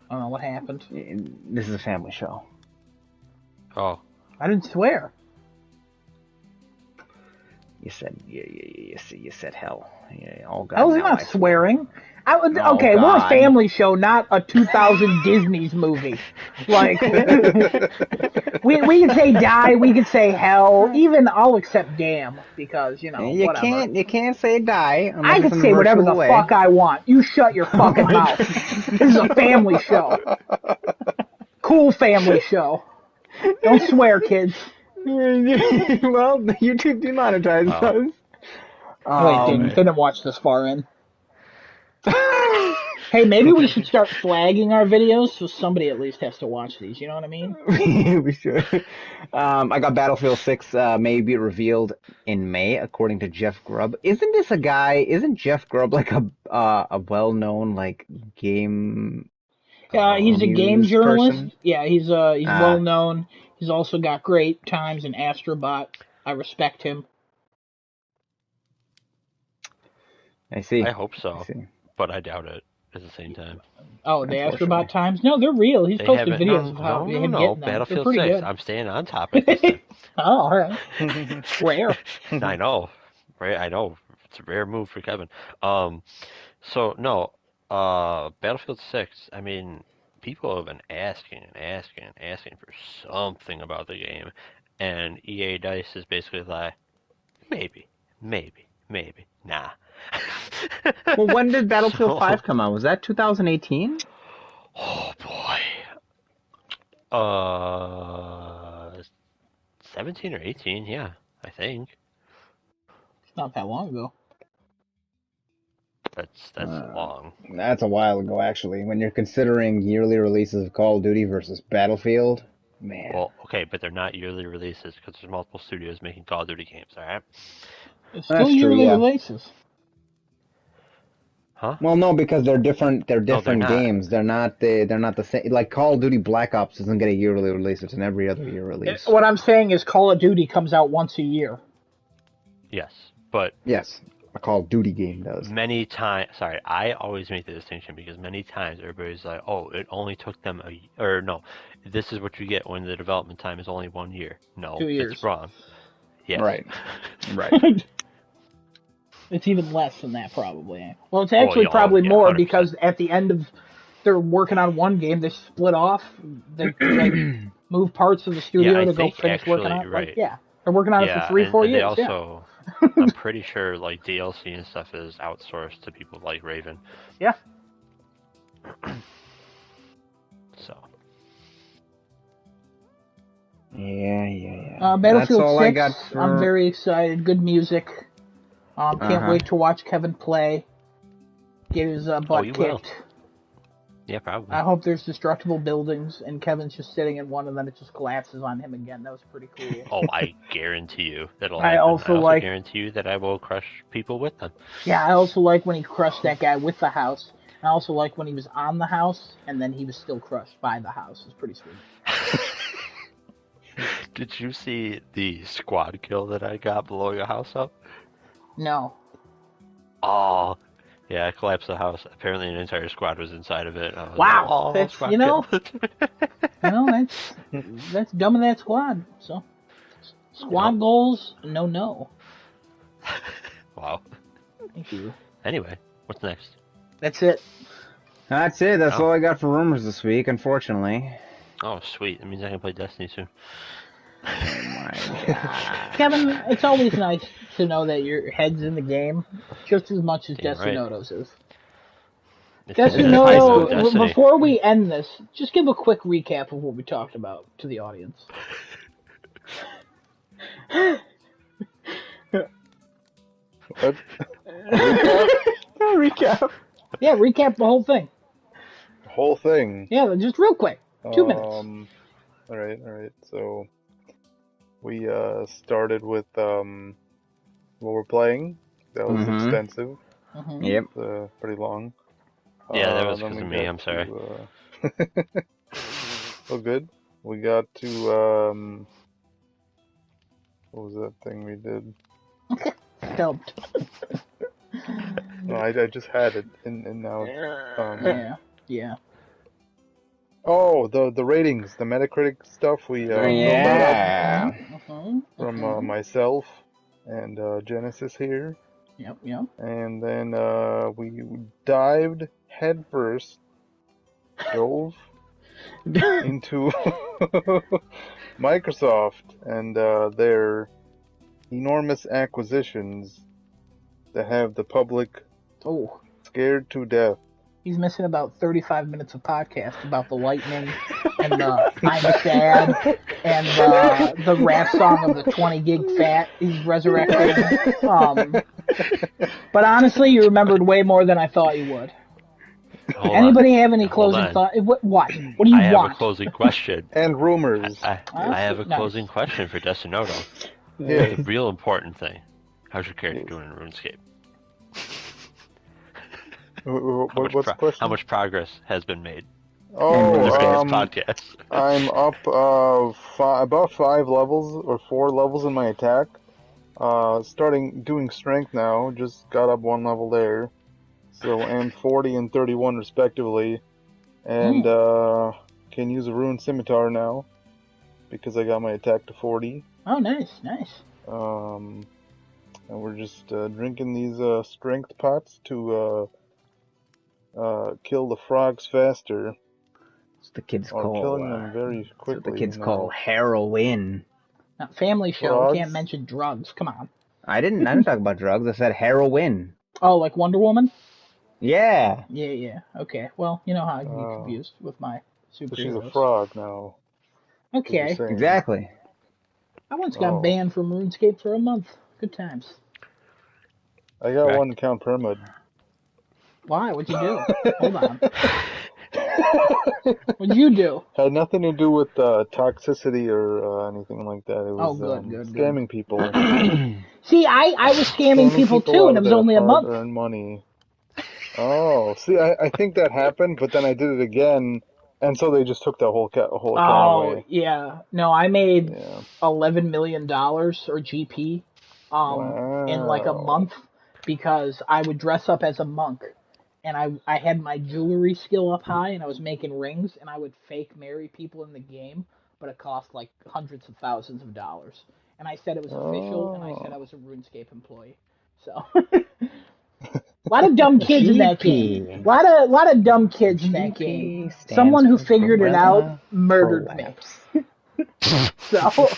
I don't know what happened. This is a family show. Oh. I didn't swear. You said hell. Yeah, all God. I was now not I swearing. Oh, okay, we're God. a family show, not a 2000 Disney's movie. Like, we can say die, we can say hell, even I'll accept damn, because, you whatever. You can't say die. I can say whatever the fuck I want. You shut your fucking mouth. This is a family show. Cool family show. Don't swear, kids. Well, YouTube demonetized us. Wait, didn't watch this far in. Hey, maybe we should start flagging our videos so somebody at least has to watch these, you know what I mean? We should. I got Battlefield 6 may be revealed in May, according to Jeff Grubb. Isn't Jeff Grubb like a well-known like game he's a game journalist. person? Yeah, he's well-known. He's also got great times in Astrobot. I respect him. I see. I hope so, but I doubt it at the same time. Oh, the Astrobot times? No, they're real. He's posted videos of how him getting them. Battlefield they're pretty 6. good. I'm staying on topic this time. Oh, all right. Rare. I know. Right? I know. It's a rare move for Kevin. Battlefield 6, I mean, people have been asking for something about the game, and EA DICE is basically like, maybe, nah. Well, when did Battlefield 5 come out? Was that 2018? Oh boy. 17 or 18, yeah, I think. Not that long ago. That's long. That's a while ago, actually. When you're considering yearly releases of Call of Duty versus Battlefield, man. Well, okay, but they're not yearly releases because there's multiple studios making Call of Duty games, alright? It's still yearly releases. Huh? Well, no, because they're different. They're different not. games. They're not the same. Like Call of Duty Black Ops doesn't get a yearly release. It's an every other year release. What I'm saying is Call of Duty comes out once a year. Yes, but yes, a Call of Duty game does. Many times, sorry, I always make the distinction because many times everybody's like, "Oh, it only took them this is what you get when the development time is only 1 year." No, 2 years. it's wrong. Yes. Right. It's even less than that, probably. Well, it's actually probably more 100%. because at the end of they're working on one game, they split off. They like move parts of the studio to go finish working on it. Right. Like, yeah, they're working on it for 3-4 and years. they also, I'm pretty sure like DLC and stuff is outsourced to people like Raven. Yeah. So. Yeah. Battlefield That's all 6, I got for... I'm very excited. Good music. Can't wait to watch Kevin play. Get his butt kicked. Will. Yeah, probably. I hope there's destructible buildings and Kevin's just sitting in one and then it just collapses on him again. That was pretty cool. Oh, I guarantee you that'll I happen. also guarantee you that I will crush people with them. Yeah, I also like when he crushed that guy with the house. I also like when he was on the house and then he was still crushed by the house. It was pretty sweet. Did you see the squad kill that I got blowing a house up? No. Oh, yeah, I collapsed the house. Apparently an entire squad was inside of it. Wow, like, that's, that's dumb of that squad. So, squad goals, no. Wow. Thank you. Anyway, what's next? That's it. That's it. That's all I got for rumors this week, unfortunately. Oh, sweet. That means I can play Destiny soon. Oh my god. Kevin, it's always nice to know that your head's in the game just as much as Desunoto's is. Desunoto, before we end this, just give a quick recap of what we talked about to the audience. What? Recap? Yeah, recap the whole thing. The whole thing? Yeah, just real quick. 2 minutes. Alright. So, we started with what we're playing. That was extensive. Yep. Pretty long. Yeah, that was because of me. I'm sorry. Oh, good. We got to what was that thing we did? Dumped. No, I just had it, and now it's, Yeah. Oh, the ratings, the Metacritic stuff we filled that up from myself and Genesis here. Yep. And then we dived headfirst, dove into Microsoft and their enormous acquisitions that have the public scared to death. He's missing about 35 minutes of podcast about the lightning and the I'm sad and the rap song of the 20 gig fat he's resurrected. But honestly, you remembered way more than I thought you would. Anybody have any closing thoughts? What do you want? I have a closing question. And rumors. I have a closing question for Desunoto. Yeah. The real important thing. How's your character doing in RuneScape? What's the question? How much progress has been made? Oh, this podcast. I'm up about 5 levels or 4 levels in my attack. Starting doing strength now. Just got up 1 level there. So I'm 40 and 31 respectively, and can use a rune scimitar now because I got my attack to 40. Oh, nice. And we're just drinking these strength pots to kill the frogs faster. It's the kids or call killing them very quickly. It's what the kids call heroin. Not family show. Drugs? We can't mention drugs. Come on. I didn't talk about drugs. I said heroin. Oh, like Wonder Woman? Yeah. Yeah. Okay. Well, you know how I can be confused with my superheroes. So she's a frog now. Okay. Exactly. I once got banned from RuneScape for a month. Good times. I got one count permit. Why? What'd you do? Hold on. What'd you do? Had nothing to do with toxicity or anything like that. It was good. scamming people. See, I was scamming people too, and it was only a month. Earn money. Oh, see, I think that happened, but then I did it again, and so they just took the whole account away. Yeah. No, I made $11 million or GP in like a month because I would dress up as a monk, and I had my jewelry skill up high, and I was making rings, and I would fake marry people in the game, but it cost like hundreds of thousands of dollars. And I said it was official, and I said I was a RuneScape employee. So... lot of dumb kids in that GP. game. Lot of dumb kids in that game. Someone who figured it out murdered me. So,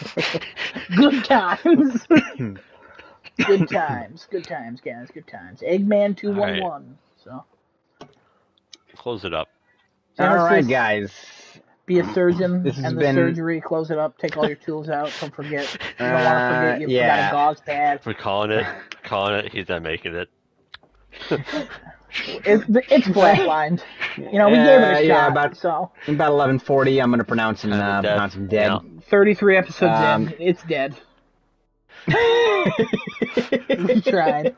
good times. Good times, guys, good times. Eggman 211. So, Close it up. All right, guys. Be a surgeon, This has end the been- surgery, close it up, take all your tools out. Don't forget. You don't want to forget you forgot a gauze pad. We're calling it. He's not making it. It's flatlined. You know, we gave it a shot. Yeah, about so 11:40. I'm gonna pronounce him dead. Yeah. 33 episodes in, it's dead. We tried.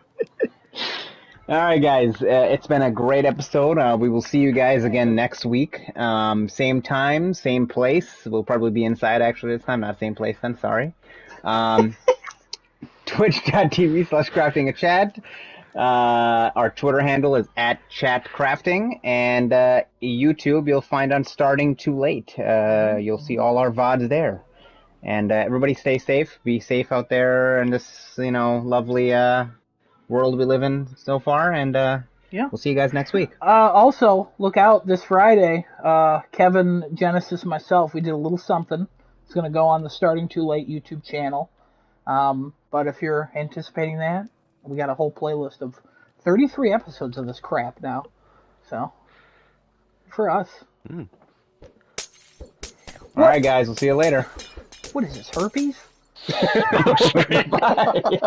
All right, guys. It's been a great episode. We will see you guys again next week. Same time, same place. We'll probably be inside actually this time. Not same place then. Sorry. Twitch.tv/craftingachat. Our Twitter handle is @chatcrafting, and YouTube you'll find on Starting Too Late. You'll see all our VODs there. And everybody stay safe. Be safe out there in this, lovely world we live in so far. And we'll see you guys next week. Also, look out this Friday. Kevin, Genesis, myself, we did a little something. It's going to go on the Starting Too Late YouTube channel. But if you're anticipating that, we got a whole playlist of 33 episodes of this crap now. So, for us. All right, guys. We'll see you later. What is this, herpes? Bye.